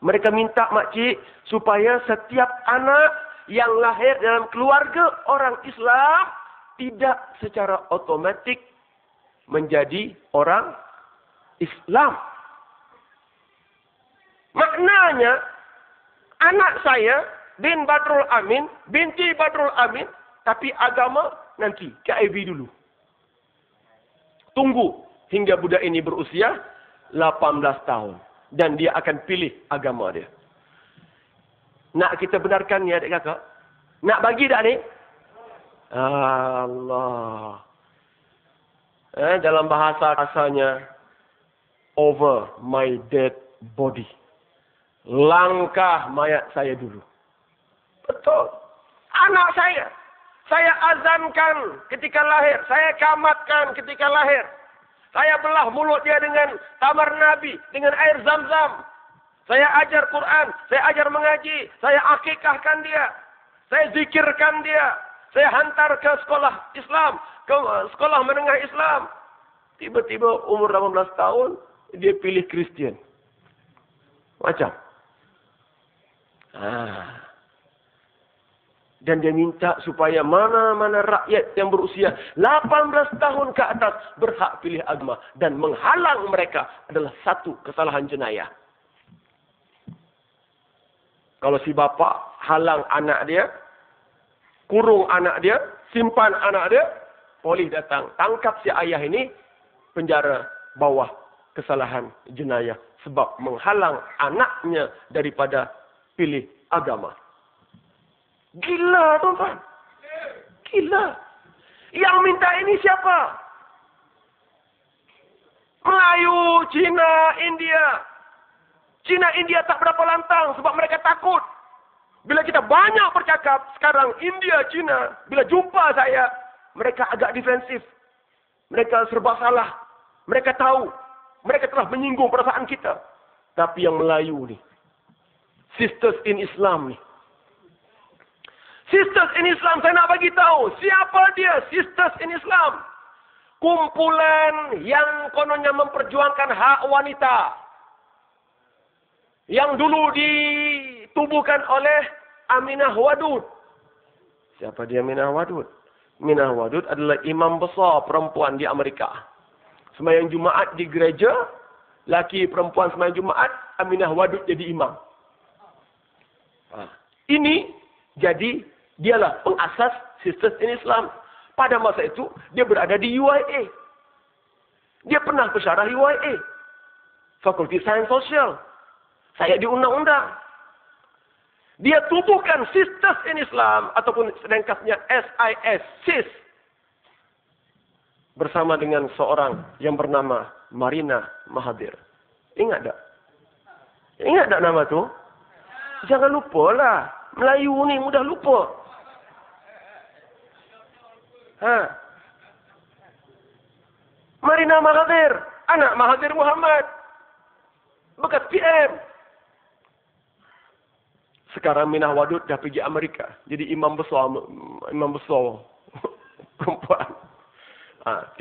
Mereka minta makcik supaya setiap anak yang lahir dalam keluarga orang Islam tidak secara otomatik menjadi orang Islam. Maknanya, anak saya bin Badrul Amin, binti Badrul Amin, tapi agama nanti KIV dulu. Tunggu hingga budak ini berusia 18 tahun. Dan dia akan pilih agama dia. Nak kita benarkan ni adik kakak? Nak bagi tak ni? Allah. Dalam bahasa rasanya, over my dead body. Langkah mayat saya dulu. Betul. Anak saya azankan ketika lahir. Saya kamatkan ketika lahir. Saya belah mulut dia dengan tamar Nabi, dengan air Zam-Zam. Saya ajar Quran, saya ajar mengaji, saya akikahkan dia. Saya zikirkan dia. Saya hantar ke sekolah Islam, ke sekolah menengah Islam. Tiba-tiba umur 18 tahun, dia pilih Kristian. Macam. Dan dia minta supaya mana-mana rakyat yang berusia 18 tahun ke atas berhak pilih agama. Dan menghalang mereka adalah satu kesalahan jenayah. Kalau si bapa halang anak dia, kurung anak dia, simpan anak dia, polis datang. Tangkap si ayah ini, penjara bawah kesalahan jenayah. Sebab menghalang anaknya daripada pilih agama. Gila tuan-tuan. Gila. Yang minta ini siapa? Melayu, Cina, India. Cina, India tak berapa lantang sebab mereka takut. Bila kita banyak bercakap, sekarang India, Cina, bila jumpa saya, mereka agak defensif. Mereka serba salah. Mereka tahu. Mereka telah menyinggung perasaan kita. Tapi yang Melayu ni, sisters in Islam ni, Sisters in Islam, saya nak bagi tahu. Siapa dia? Sisters in Islam. Kumpulan yang kononnya memperjuangkan hak wanita. Yang dulu ditubuhkan oleh Aminah Wadud. Siapa dia Aminah Wadud? Aminah Wadud adalah imam besar perempuan di Amerika. Sembahyang Jumaat di gereja. Laki perempuan sembahyang Jumaat. Aminah Wadud jadi imam. Ini jadi dialah pengasas Sisters in Islam. Pada masa itu, dia berada di UIA. Dia pernah pensyarah UIA. Fakulti Sains Sosial. Saya di undang-undang. Dia tubuhkan Sisters in Islam, ataupun ringkasnya SIS, SIS. Bersama dengan seorang yang bernama Marina Mahathir. Ingat tak? Ingat tak nama tu? Jangan lupalah. Melayu ni mudah lupa. Marina Mahathir, anak Mahathir Muhammad, bekas PM. Sekarang Minah Wadud dah pergi Amerika, jadi imam besar perempuan.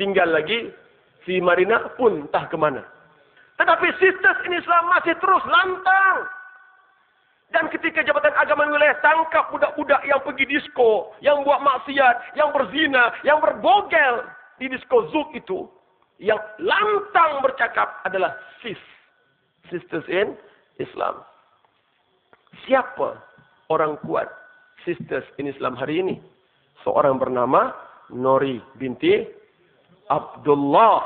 Tinggal lagi si Marina pun entah ke mana. Tetapi Sisters in Islam masih terus lantang. Dan ketika Jabatan Agama Wilayah tangkap budak-budak yang pergi disko, yang buat maksiat, yang berzina, yang berbogel di disko Zouk itu, yang lantang bercakap adalah Sisters in Islam. Siapa orang kuat Sisters in Islam hari ini? Seorang bernama Nori binti Abdullah.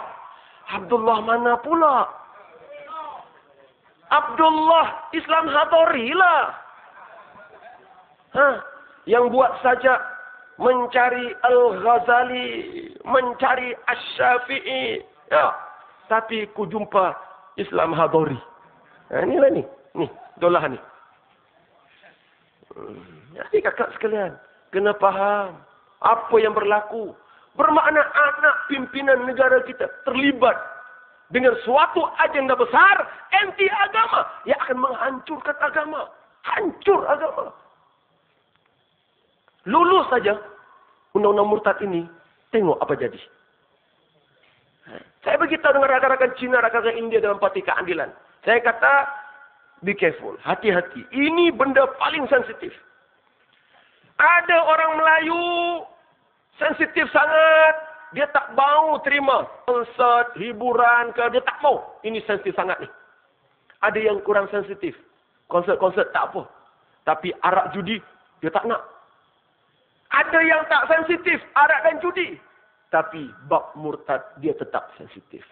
Abdullah mana pula? Abdullah Islam Hadori lah. Yang buat saja mencari Al-Ghazali, mencari Asy-Syafi'i. Ya, tapi ku jumpa Islam Hadori. Inilah ni. Ni, dolah ni. Jadi kakak sekalian, kena faham apa yang berlaku. Bermakna anak pimpinan negara kita terlibat dengan suatu agenda besar anti agama yang akan menghancurkan agama. Hancur agama. Lulus saja undang-undang murtad ini, tengok apa jadi. Saya beritahu dengan rakan-rakan Cina, rakan-rakan India dalam parti keadilan. Saya kata, Be careful. Hati-hati. Ini benda paling sensitif. Ada orang Melayu sensitif sangat. Dia tak mau terima konsert, hiburan ke. Dia tak mau. Ini sensitif sangat ni. Ada yang kurang sensitif. Konsert-konsert tak apa. Tapi arak judi, dia tak nak. Ada yang tak sensitif, arak dan judi. Tapi bab murtad, dia tetap sensitif.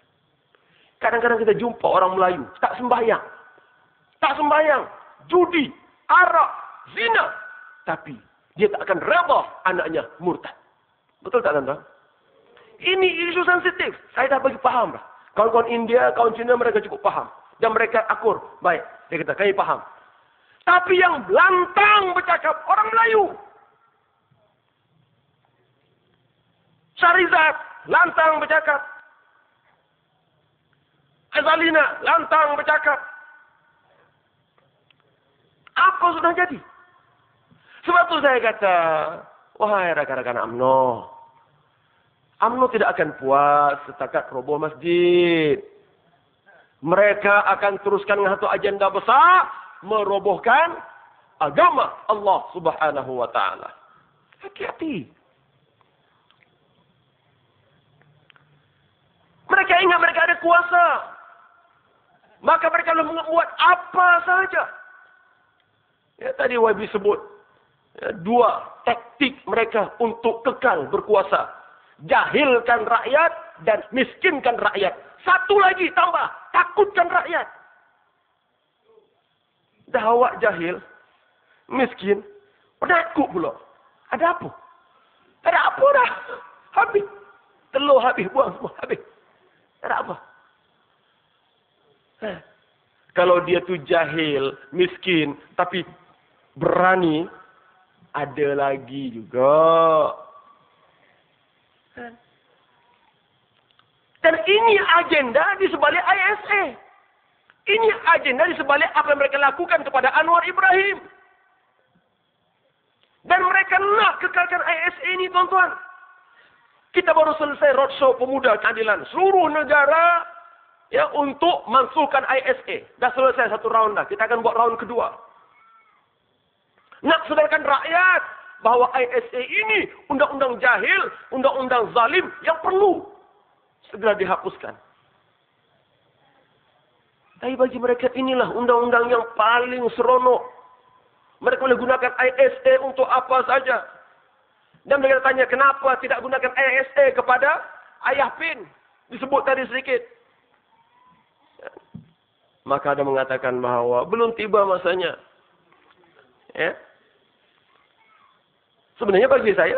Kadang-kadang kita jumpa orang Melayu, tak sembahyang. Tak sembahyang. Judi, arak, zina. Tapi dia tak akan reda anaknya murtad. Betul tak tuan-tuan? Ini isu sensitif. Saya dah bagi faham dah. Kawan-kawan India, kawan Cina mereka cukup faham. Dan mereka akur. Baik. Dia kata, kami faham. Tapi yang lantang bercakap orang Melayu. Syarizat, lantang bercakap. Azalina, lantang bercakap. Apa sudah jadi? Sebab tu saya kata, wahai rakan-rakan UMNO. UMNO tidak akan puas setakat roboh masjid. Mereka akan teruskan dengan satu agenda besar, merobohkan agama Allah Subhanahu wa taala. Hati-hati. Mereka ingat mereka ada kuasa. Maka mereka boleh membuat apa sahaja. Ya, tadi YB sebut dua taktik mereka untuk kekal berkuasa. Jahilkan rakyat dan miskinkan rakyat. Satu lagi tambah, takutkan rakyat. Dah awak jahil, miskin, penakut pula. Ada apa? Ada apa dah? Habis. Telur habis, buang semua, habis. Ada apa? Kalau dia tu jahil, miskin, tapi berani, ada lagi juga. Dan ini agenda di sebalik ISA. Ini agenda di sebalik apa yang mereka lakukan kepada Anwar Ibrahim. Dan mereka nak kekalkan ISA ini, tuan-tuan. Kita baru selesai roadshow pemuda keadilan. Seluruh negara ya untuk mansuhkan ISA. Dah selesai satu round dah. Kita akan buat round kedua. Nak sedarkan rakyat bahawa ISA ini undang-undang jahil, undang-undang zalim yang perlu segera dihapuskan. Tapi bagi mereka inilah undang-undang yang paling seronok. Mereka boleh gunakan ISA untuk apa saja. Dan mereka tanya kenapa tidak gunakan ISA kepada Ayah Pin. Disebut tadi sedikit. Maka ada mengatakan bahawa belum tiba masanya. Ya. Sebenarnya bagi saya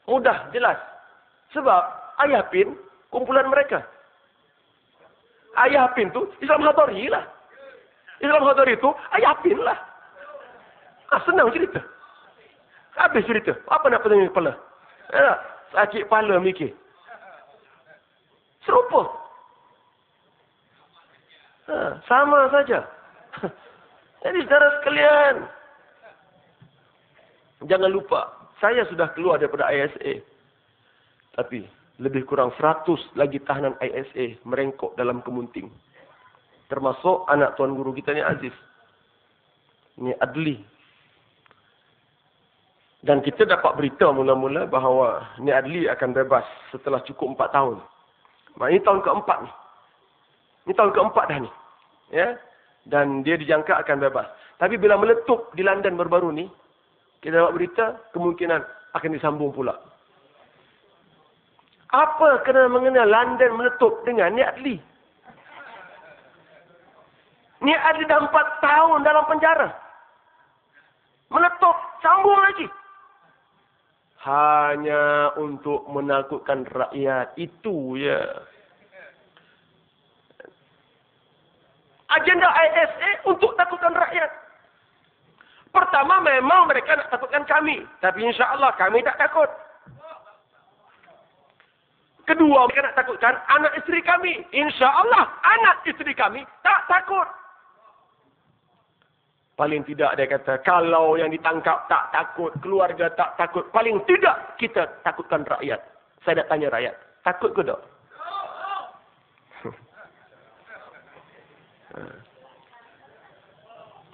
mudah, jelas. Sebab Ayah Pin kumpulan mereka. Ayah Pin tu Islam Hadari lah. Islam Hadari tu Ayah Pin lah. Senang cerita. Habis cerita. Apa nak pening kepala? Sakit kepala mikir. Serupa. Sama saja. Jadi saudara sekalian, jangan lupa, saya sudah keluar daripada ISA. Tapi lebih kurang 100 lagi tahanan ISA merengkok dalam kemunting. Termasuk anak tuan guru kita ni Aziz. Ni Adli. Dan kita dapat berita mula-mula bahawa ni Adli akan bebas setelah cukup 4 tahun. Ini tahun keempat ni. Ini tahun keempat dah ni. Ya. Dan dia dijangka akan bebas. Tapi bila meletup di London baru-baru ni, kita dapat berita kemungkinan akan disambung pula. Apa kena mengenal London meletup dengan ni Adli? Ni Adli dah 4 tahun dalam penjara. Meletup, sambung lagi. Hanya untuk menakutkan rakyat. Itu ya. Agenda ISA untuk takutkan rakyat. Pertama memang mereka nak takutkan kami. Tapi insya-Allah kami tak takut. Kedua, mereka nak takutkan anak isteri kami. InsyaAllah, anak isteri kami tak takut. Paling tidak dia kata, kalau yang ditangkap tak takut, keluarga tak takut, paling tidak kita takutkan rakyat. Saya nak tanya rakyat, takut ke tak?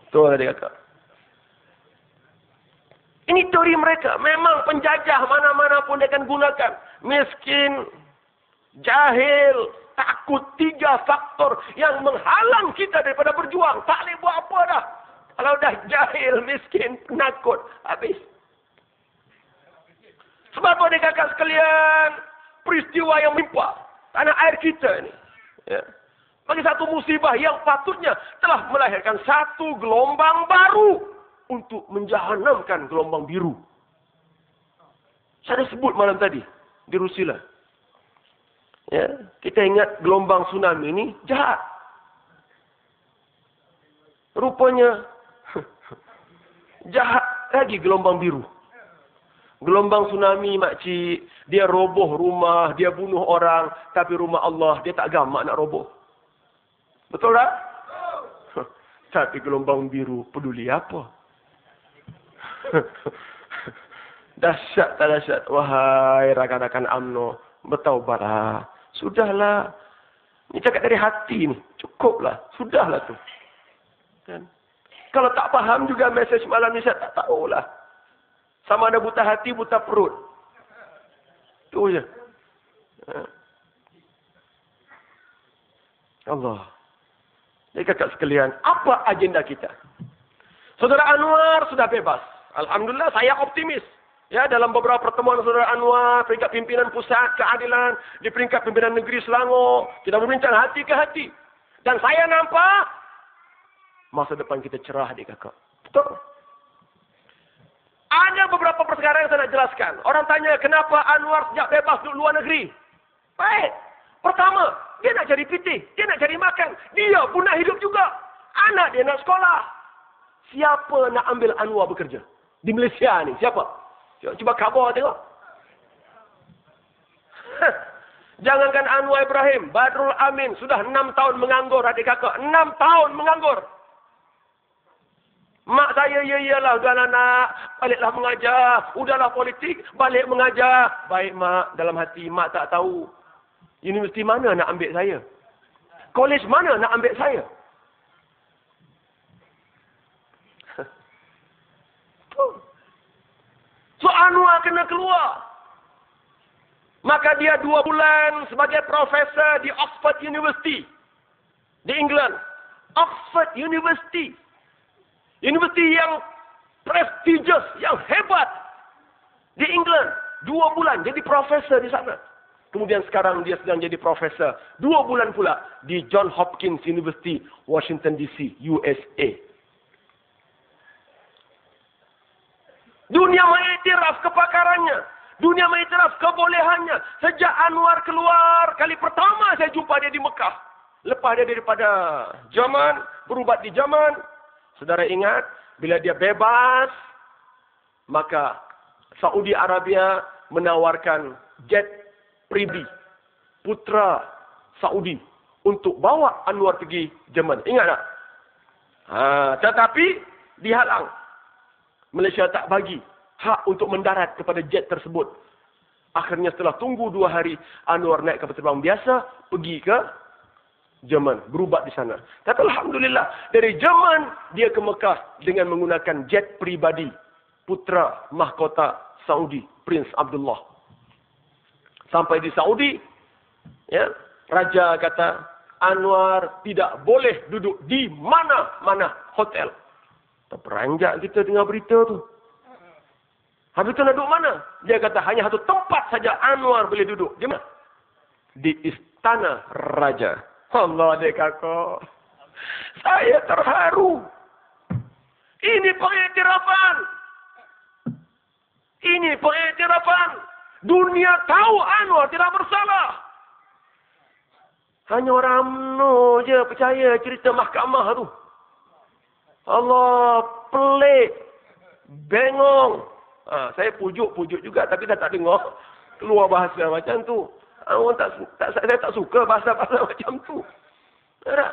Betul adik kakak. Ini teori mereka. Memang penjajah mana-mana pun dia akan gunakan. Miskin, jahil, takut. 3 faktor yang menghalang kita daripada berjuang. Tak boleh buat apa dah. Kalau dah jahil, miskin, penakut, habis. Sebab apa dia kakak sekalian? Peristiwa yang menimpa tanah air kita ni. Ya. Bagi satu musibah yang patutnya telah melahirkan satu gelombang baru. Untuk menjahanamkan gelombang biru. Saya sebut malam tadi. Di Rusila. Ya, kita ingat gelombang tsunami ini jahat. Rupanya. Jahat lagi gelombang biru. Gelombang tsunami makcik. Dia roboh rumah. Dia bunuh orang. Tapi rumah Allah dia tak gamak nak roboh. Betul tak? Tapi gelombang biru peduli apa? Dahsyat tak dahsyat. Wahai rakan-rakan UMNO, bertaubatlah. Sudahlah. Ini cakap dari hati ni. Cukuplah. Sudahlah tu. Kan? Kalau tak faham juga mesej malam ni, saya tak tahulah. Sama ada buta hati, buta perut. Itu je. Allah. Jadi kakak sekalian, apa agenda kita? Saudara Anwar sudah bebas. Alhamdulillah, saya optimis. Ya, dalam beberapa pertemuan Saudara Anwar, peringkat pimpinan pusat keadilan, di peringkat pimpinan negeri Selangor, kita berbincang hati ke hati. Dan saya nampak, masa depan kita cerah, adik kakak. Betul. Ada beberapa perkara yang saya nak jelaskan. Orang tanya, kenapa Anwar sejak bebas duduk luar negeri? Baik. Pertama, dia nak cari pitih. Dia nak cari makan. Dia pun nak hidup juga. Anak dia nak sekolah. Siapa nak ambil Anwar bekerja? Di Malaysia ni, siapa? Cuba khabar tengok. Jangankan Anwar Ibrahim, Badrul Amin sudah 6 tahun menganggur, adik kakak. 6 tahun menganggur. Mak saya, ya, udahlah nak, baliklah mengajar. Udahlah politik, balik mengajar. Baik mak, dalam hati mak tak tahu. Universiti mana nak ambil saya? Kolej mana nak ambil saya? So Anwar kena keluar. Maka dia 2 bulan sebagai profesor di Oxford University. Di England. Oxford University. Universiti yang prestigious, yang hebat. Di England. 2 bulan jadi profesor di sana. Kemudian sekarang dia sedang jadi profesor. 2 bulan pula di Johns Hopkins University, Washington DC, USA. Dunia mengiktiraf kepakarannya. Dunia mengiktiraf kebolehannya. Sejak Anwar keluar, kali pertama saya jumpa dia di Mekah. Lepas dia daripada Jerman, berubat di Jerman. Saudara ingat, bila dia bebas, maka Saudi Arabia menawarkan jet pribadi putra Saudi untuk bawa Anwar pergi Jerman. Ingat tak? Tetapi dihalang. Malaysia tak bagi hak untuk mendarat kepada jet tersebut. Akhirnya setelah tunggu 2 hari, Anwar naik kapal terbang biasa, pergi ke Jerman, berubat di sana. Tapi alhamdulillah, dari Jerman dia ke Mekah dengan menggunakan jet pribadi putra mahkota Saudi, Prince Abdullah. Sampai di Saudi, ya, raja kata Anwar tidak boleh duduk di mana-mana hotel. Terperanjak kita dengar berita tu. Habis tu nak duduk mana? Dia kata hanya satu tempat saja Anwar boleh duduk. Di mana? Di Istana Raja. Allah dek kakak. Saya terharu. Ini pengiktirafan. Ini pengiktirafan. Dunia tahu Anwar tidak bersalah. Hanya orang UMNO je percaya cerita mahkamah tu. Allah, pelik, bengong. Saya pujuk juga, tapi dah tak dengar keluar bahasa macam tu. Orang saya tak suka bahasa-bahasa macam tu. Tak?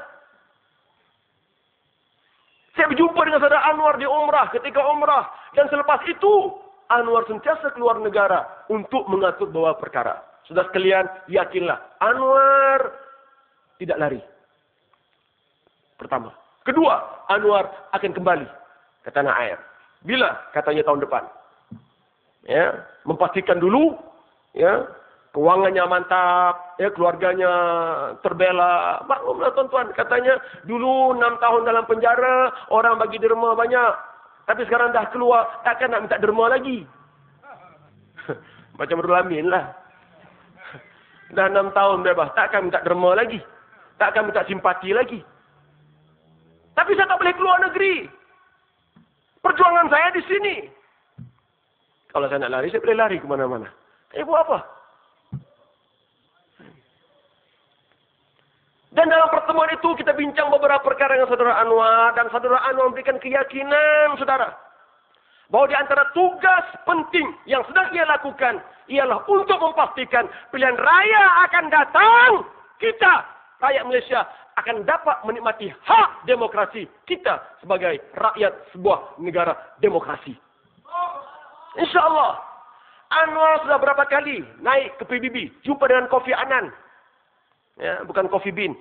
Saya berjumpa dengan saudara Anwar di umrah, ketika umrah. Dan selepas itu, Anwar sentiasa keluar negara untuk mengatur beberapa perkara. Sudah sekalian, yakinlah, Anwar tidak lari. Pertama. Kedua, Anwar akan kembali ke tanah air. Bila? Katanya tahun depan. Ya, memastikan dulu, ya, kewangannya mantap, ya, keluarganya terbela. Maklumlah tuan-tuan, katanya dulu 6 tahun dalam penjara, orang bagi derma banyak. Tapi sekarang dah keluar, takkan nak minta derma lagi. Macam Rulamin lah. Dah 6 tahun bebas, takkan minta derma lagi. Takkan minta simpati lagi. Tapi saya tak boleh keluar negeri. Perjuangan saya di sini. Kalau saya nak lari, saya boleh lari ke mana-mana. Saya buat apa? Dan dalam pertemuan itu kita bincang beberapa perkara dengan saudara Anwar. Dan saudara Anwar memberikan keyakinan saudara. Bahawa di antara tugas penting yang sedang ia lakukan. Ialah untuk memastikan pilihan raya akan datang. Kita, rakyat Malaysia, akan dapat menikmati hak demokrasi. Kita sebagai rakyat sebuah negara demokrasi. InsyaAllah. Anwar sudah berapa kali naik ke PBB. Jumpa dengan Kofi Annan. Ya, bukan Coffee Bean.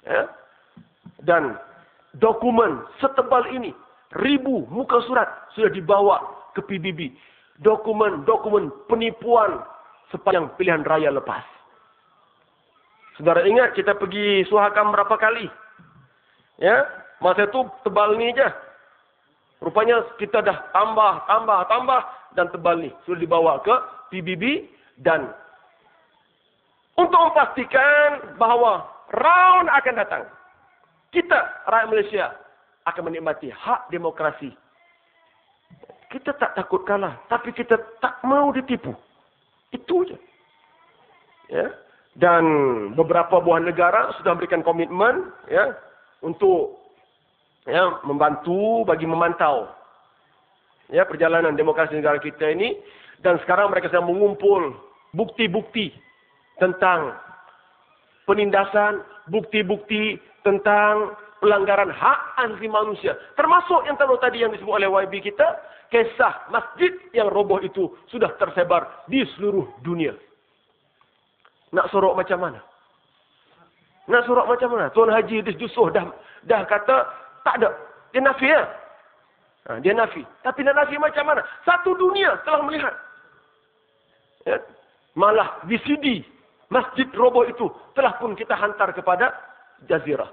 Ya. Dan dokumen setebal ini, 1000 muka surat sudah dibawa ke PBB. Dokumen-dokumen penipuan sepanjang pilihan raya lepas. Saudara ingat kita pergi Suhakam berapa kali? Ya, masa itu tebal ni je. Rupanya kita dah tambah dan tebal ni sudah dibawa ke PBB dan untuk memastikan bahawa round akan datang. Kita, rakyat Malaysia, akan menikmati hak demokrasi. Kita tak takut kalah. Tapi kita tak mau ditipu. Itu je. Ya. Dan beberapa buah negara sudah memberikan komitmen, ya, untuk, ya, membantu bagi memantau, ya, perjalanan demokrasi negara kita ini. Dan sekarang mereka sedang mengumpul bukti-bukti tentang penindasan, bukti-bukti tentang pelanggaran hak asasi manusia. Termasuk yang tadi yang disebut oleh YB kita, kisah masjid yang roboh itu sudah tersebar di seluruh dunia. Nak sorok macam mana? Nak sorok macam mana? Tuan Haji Idris Yusof dah kata tak ada. Dia nafi ya? Dia nafi. Tapi nak nafi macam mana? Satu dunia telah melihat. Ya? Malah VCD masjid roboh itu telah pun kita hantar kepada Jazirah.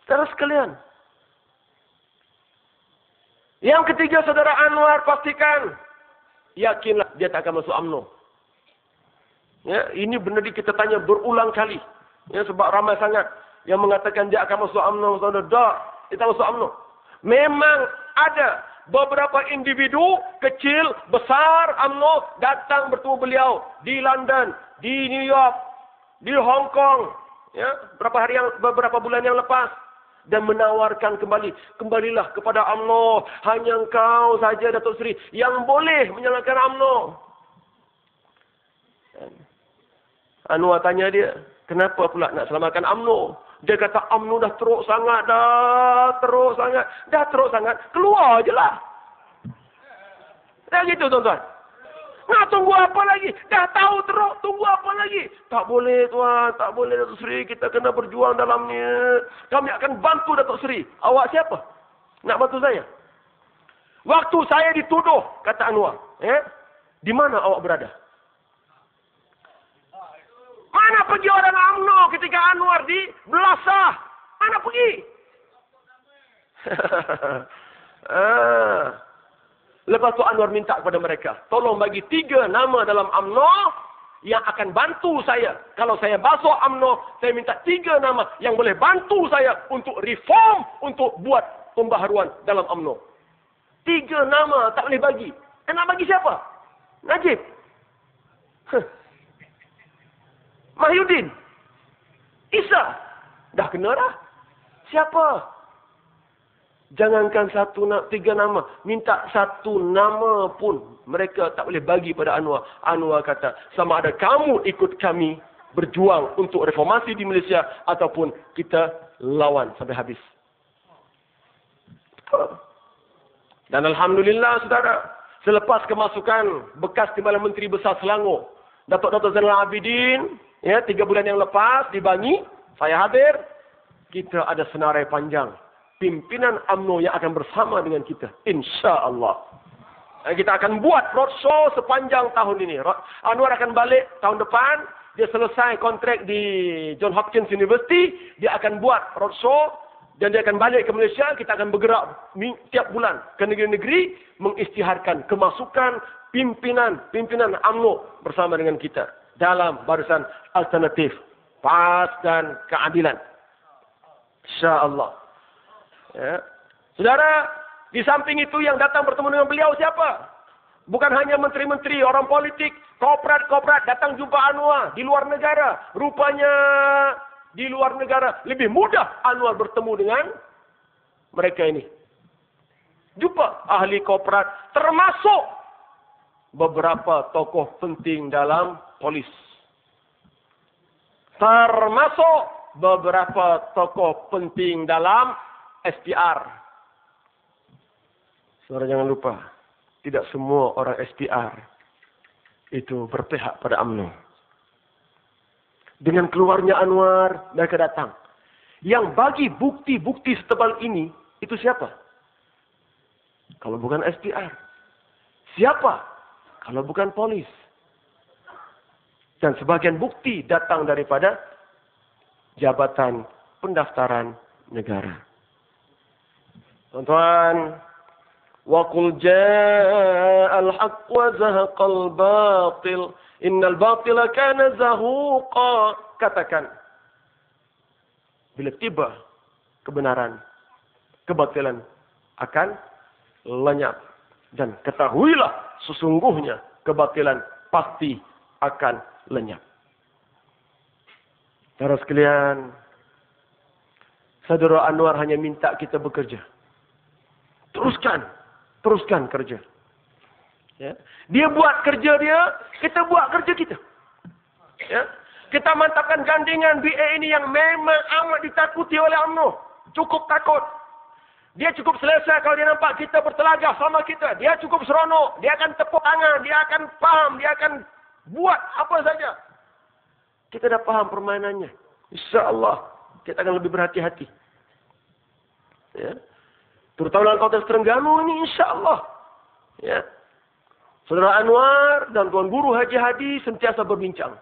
Saudara sekalian. Yang ketiga, saudara Anwar pastikan. Yakinlah dia tak akan masuk UMNO. Ya, ini benar kita tanya berulang kali. Ya, sebab ramai sangat yang mengatakan dia akan masuk UMNO. Saudara, tak, dia tak masuk UMNO. Memang ada beberapa individu kecil, besar UMNO datang bertemu beliau di London, di New York, di Hong Kong, ya, beberapa bulan yang lepas dan menawarkan kembalilah kepada UMNO. Hanya engkau saja Datuk Seri yang boleh menyalakan UMNO. Anwar tanya dia, kenapa pula nak selamatkan UMNO? Dia kata UMNO dah teruk sangat, dah teruk sangat, keluar je lah. Dah gitu tuan-tuan. Nak tunggu apa lagi? Dah tahu teruk, tunggu apa lagi? Tak boleh tuan, tak boleh Datuk Seri, kita kena berjuang dalamnya. Kami akan bantu Datuk Seri. Awak siapa? Nak bantu saya? Waktu saya dituduh, kata Anwar, di mana awak berada? Mana pergi orang UMNO ketika Anwar di Belasah? Mana pergi? Lepas tu Anwar minta kepada mereka, tolong bagi 3 nama dalam UMNO yang akan bantu saya. Kalau saya masuk UMNO, saya minta 3 nama yang boleh bantu saya untuk reform, untuk buat pembaharuan dalam UMNO. 3 nama tak boleh bagi. Nak bagi siapa? Najib. Mahyudin. Isa. Dah kena dah. Siapa? Jangankan 3 nama. Minta 1 nama pun mereka tak boleh bagi pada Anwar. Anwar kata, sama ada kamu ikut kami berjuang untuk reformasi di Malaysia ataupun kita lawan sampai habis. Dan Alhamdulillah saudara, selepas kemasukan bekas Timbalan Menteri Besar Selangor, Datuk Dr. Zainal Abidin, 3 bulan yang lepas di Bangi, saya hadir kita ada senarai panjang. Pimpinan UMNO yang akan bersama dengan kita. InsyaAllah. Kita akan buat roadshow sepanjang tahun ini. Anwar akan balik tahun depan. Dia selesai kontrak di Johns Hopkins University. Dia akan buat roadshow. Dan dia akan balik ke Malaysia. Kita akan bergerak tiap bulan ke negeri-negeri. Mengisytiharkan kemasukan pimpinan UMNO bersama dengan kita. Dalam barisan alternatif. PAS dan keadilan. InsyaAllah. Ya. Saudara, di samping itu yang datang bertemu dengan beliau siapa? Bukan hanya menteri-menteri, orang politik, korporat datang jumpa Anwar di luar negara. Rupanya di luar negara lebih mudah Anwar bertemu dengan mereka ini. Jumpa ahli korporat, termasuk beberapa tokoh penting dalam polis. Termasuk beberapa tokoh penting dalam SPR. Saudara jangan lupa, tidak semua orang SPR itu berpihak pada UMNO. Dengan keluarnya Anwar, mereka datang. Yang bagi bukti-bukti setebal ini, itu siapa? Kalau bukan SPR. Siapa? Kalau bukan polis. Dan sebagian bukti datang daripada Jabatan Pendaftaran Negara. Tuan-tuan, وَقُلْ جَاءَ الْحَقُّ وَزَهَقَ الْبَاطِلِ إِنَّ الْبَاطِلَ كَانَ زَهُوقًا. Katakan, bila tiba kebenaran, kebatilan akan lenyap. Dan ketahuilah sesungguhnya kebatilan pasti akan lenyap. Saudara sekalian, Saudara Anwar hanya minta kita bekerja. Teruskan kerja. Ya. Dia buat kerja dia, kita buat kerja kita. Ya. Kita mantapkan gandingan BA ini yang memang amat ditakuti oleh UMNO. Cukup takut. Dia cukup selesa kalau dia nampak kita bertelagah sama kita. Dia cukup seronok. Dia akan tepuk tangan. Dia akan faham. Dia akan buat apa saja. Kita dah faham permainannya. InsyaAllah kita akan lebih berhati-hati. Ya. Terutama dalam konteks Terengganu ini insyaAllah. Ya. Saudara Anwar dan Tuan Guru Haji Hadi sentiasa berbincang.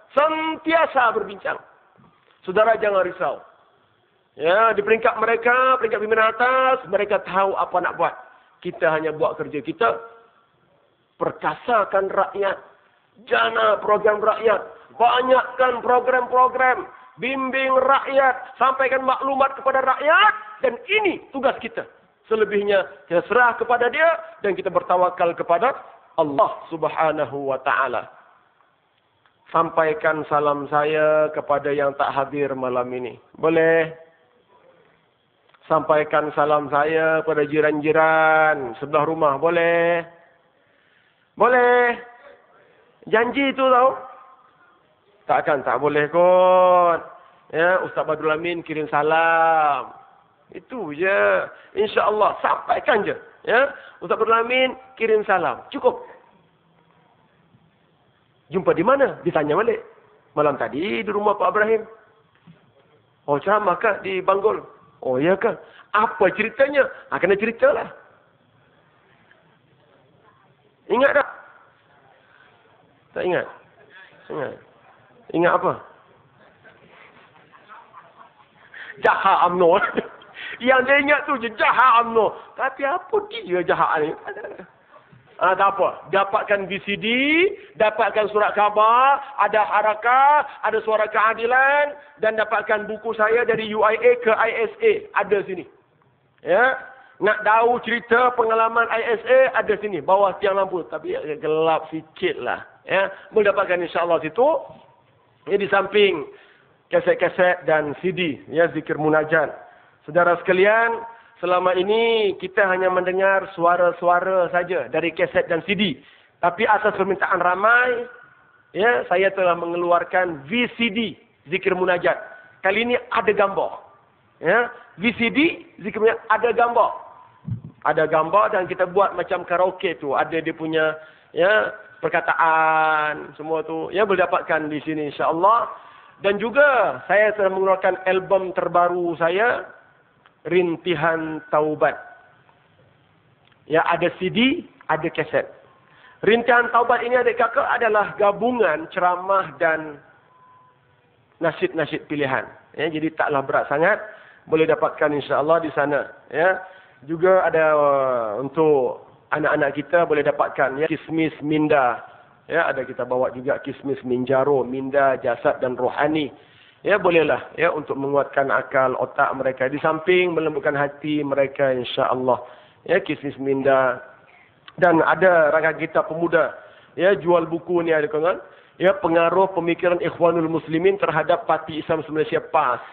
Saudara jangan risau. Ya, di peringkat mereka, peringkat pimpinan atas, mereka tahu apa nak buat. Kita hanya buat kerja kita. Perkasakan rakyat. Jana program rakyat. Banyakkan program-program. Bimbing rakyat. Sampaikan maklumat kepada rakyat. Dan ini tugas kita. Selebihnya kita serah kepada dia dan kita bertawakal kepada Allah Subhanahu wa taala. Sampaikan salam saya kepada yang tak hadir malam ini. Boleh? Sampaikan salam saya kepada jiran-jiran sebelah rumah. Boleh? Boleh? Janji itu tau? Tak boleh kot. Ya, Ustaz Badrul Amin kirim salam. Itu je. InsyaAllah. Sampaikan je. Ya. Ustaz Badrul Amin kirim salam. Cukup. Jumpa di mana? Ditanya balik. Malam tadi di rumah Pak Ibrahim. Oh, ceramah kah di Banggol? Oh, ya kah? Apa ceritanya? Kena ceritalah. Ingat tak? Tak ingat? Ingat apa? Jahat UMNO. Yang dia ingat tu je jahat UMNO. Tapi apa dia jahat ni? Tak apa. Dapatkan VCD, dapatkan surat khabar, ada harakah, ada suara keadilan dan dapatkan buku saya dari UIA ke ISA. Ada sini. Ya. Nak tahu cerita pengalaman ISA ada sini bawah tiang lampu tapi gelap sikitlah. Ya. Boleh dapatkan insya-Allah situ. Ya, di samping kaset-kaset dan CD ya zikir munajat. Saudara sekalian, selama ini kita hanya mendengar suara-suara saja dari kaset dan CD. Tapi atas permintaan ramai, ya, saya telah mengeluarkan VCD zikir munajat. Kali ini ada gambar. Ya, VCD zikir munajat ada gambar. Ada gambar dan kita buat macam karaoke tu, ada dia punya ya perkataan semua tu. Ya, boleh dapatkan di sini insya-Allah. Dan juga saya telah mengeluarkan album terbaru saya, Rintihan Taubat. Ya, ada CD, ada kaset. Rintihan Taubat ini adik kakak adalah gabungan ceramah dan nasyid-nasyid pilihan. Ya, jadi taklah berat sangat. Boleh dapatkan insya-Allah di sana. Ya. Juga ada untuk anak-anak kita boleh dapatkan ya, kismis minda. Ya, ada kita bawa juga kismis minjaro, minda, jasad dan rohani. Ya, bolehlah ya untuk menguatkan akal, otak mereka. Di samping melembutkan hati mereka insya-Allah. Ya, kismis minda. Dan ada rakan kita pemuda ya, jual buku ni ada kawan. Ya, pengaruh pemikiran Ikhwanul Muslimin terhadap Parti Islam Malaysia PAS.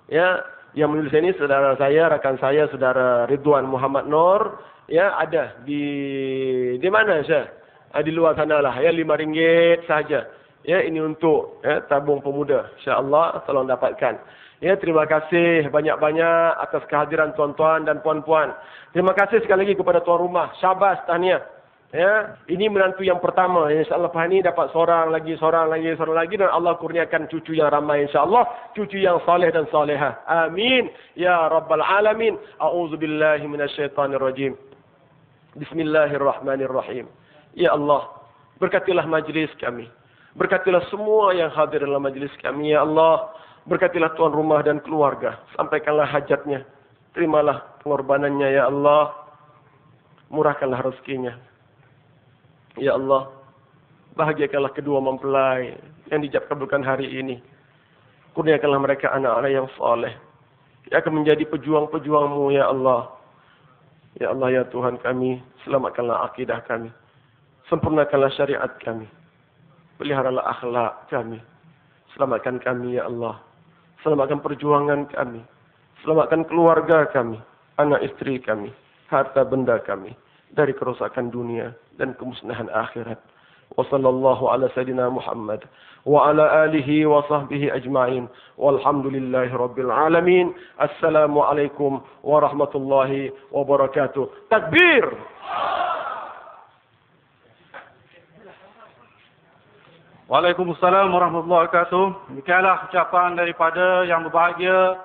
Ya, yang menulis ini saudara saya, rakan saya, saudara Ridwan Muhammad Nur. Ya, ada di mana saya? Di luar sana lah. Ya, RM5 sahaja. Ya, ini untuk ya, tabung pemuda. InsyaAllah tolong dapatkan. Ya, terima kasih banyak-banyak atas kehadiran tuan-tuan dan puan-puan. Terima kasih sekali lagi kepada tuan rumah. Syabas, tahniah. Ya, ini menantu yang pertama. InsyaAllah Pak Hani dapat seorang lagi. Dan Allah kurniakan cucu yang ramai insyaAllah. Cucu yang saleh dan salehah. Amin. Ya Rabbal Alamin. A'udzubillahi minasyaitanirrajim. Bismillahirrahmanirrahim. Ya Allah, berkatilah majlis kami. Berkatilah semua yang hadir dalam majlis kami. Ya Allah, berkatilah tuan rumah dan keluarga. Sampaikanlah hajatnya. Terimalah pengorbanannya ya Allah. Murahkanlah rezekinya. Ya Allah, bahagiakanlah kedua mempelai yang dijab kabulkan hari ini. Kurniakanlah mereka anak-anak yang soleh. Yang akan menjadi pejuang-pejuangmu ya Allah. Ya Allah ya Tuhan kami, selamatkanlah akidah kami. Sempurnakanlah syariat kami. Peliharalah akhlak kami. Selamatkan kami ya Allah. Selamatkan perjuangan kami. Selamatkan keluarga kami. Anak istri kami. Harta benda kami. Dari kerosakan dunia dan kemusnahan akhirat. Wa sallallahu ala sayyidina Muhammad. Wa ala alihi wa sahbihi ajma'in. Walhamdulillahi rabbil alamin. Assalamualaikum warahmatullahi wabarakatuh. Takbir! Waalaikumsalam warahmatullahi wabarakatuh. Demikianlah ucapan daripada yang berbahagia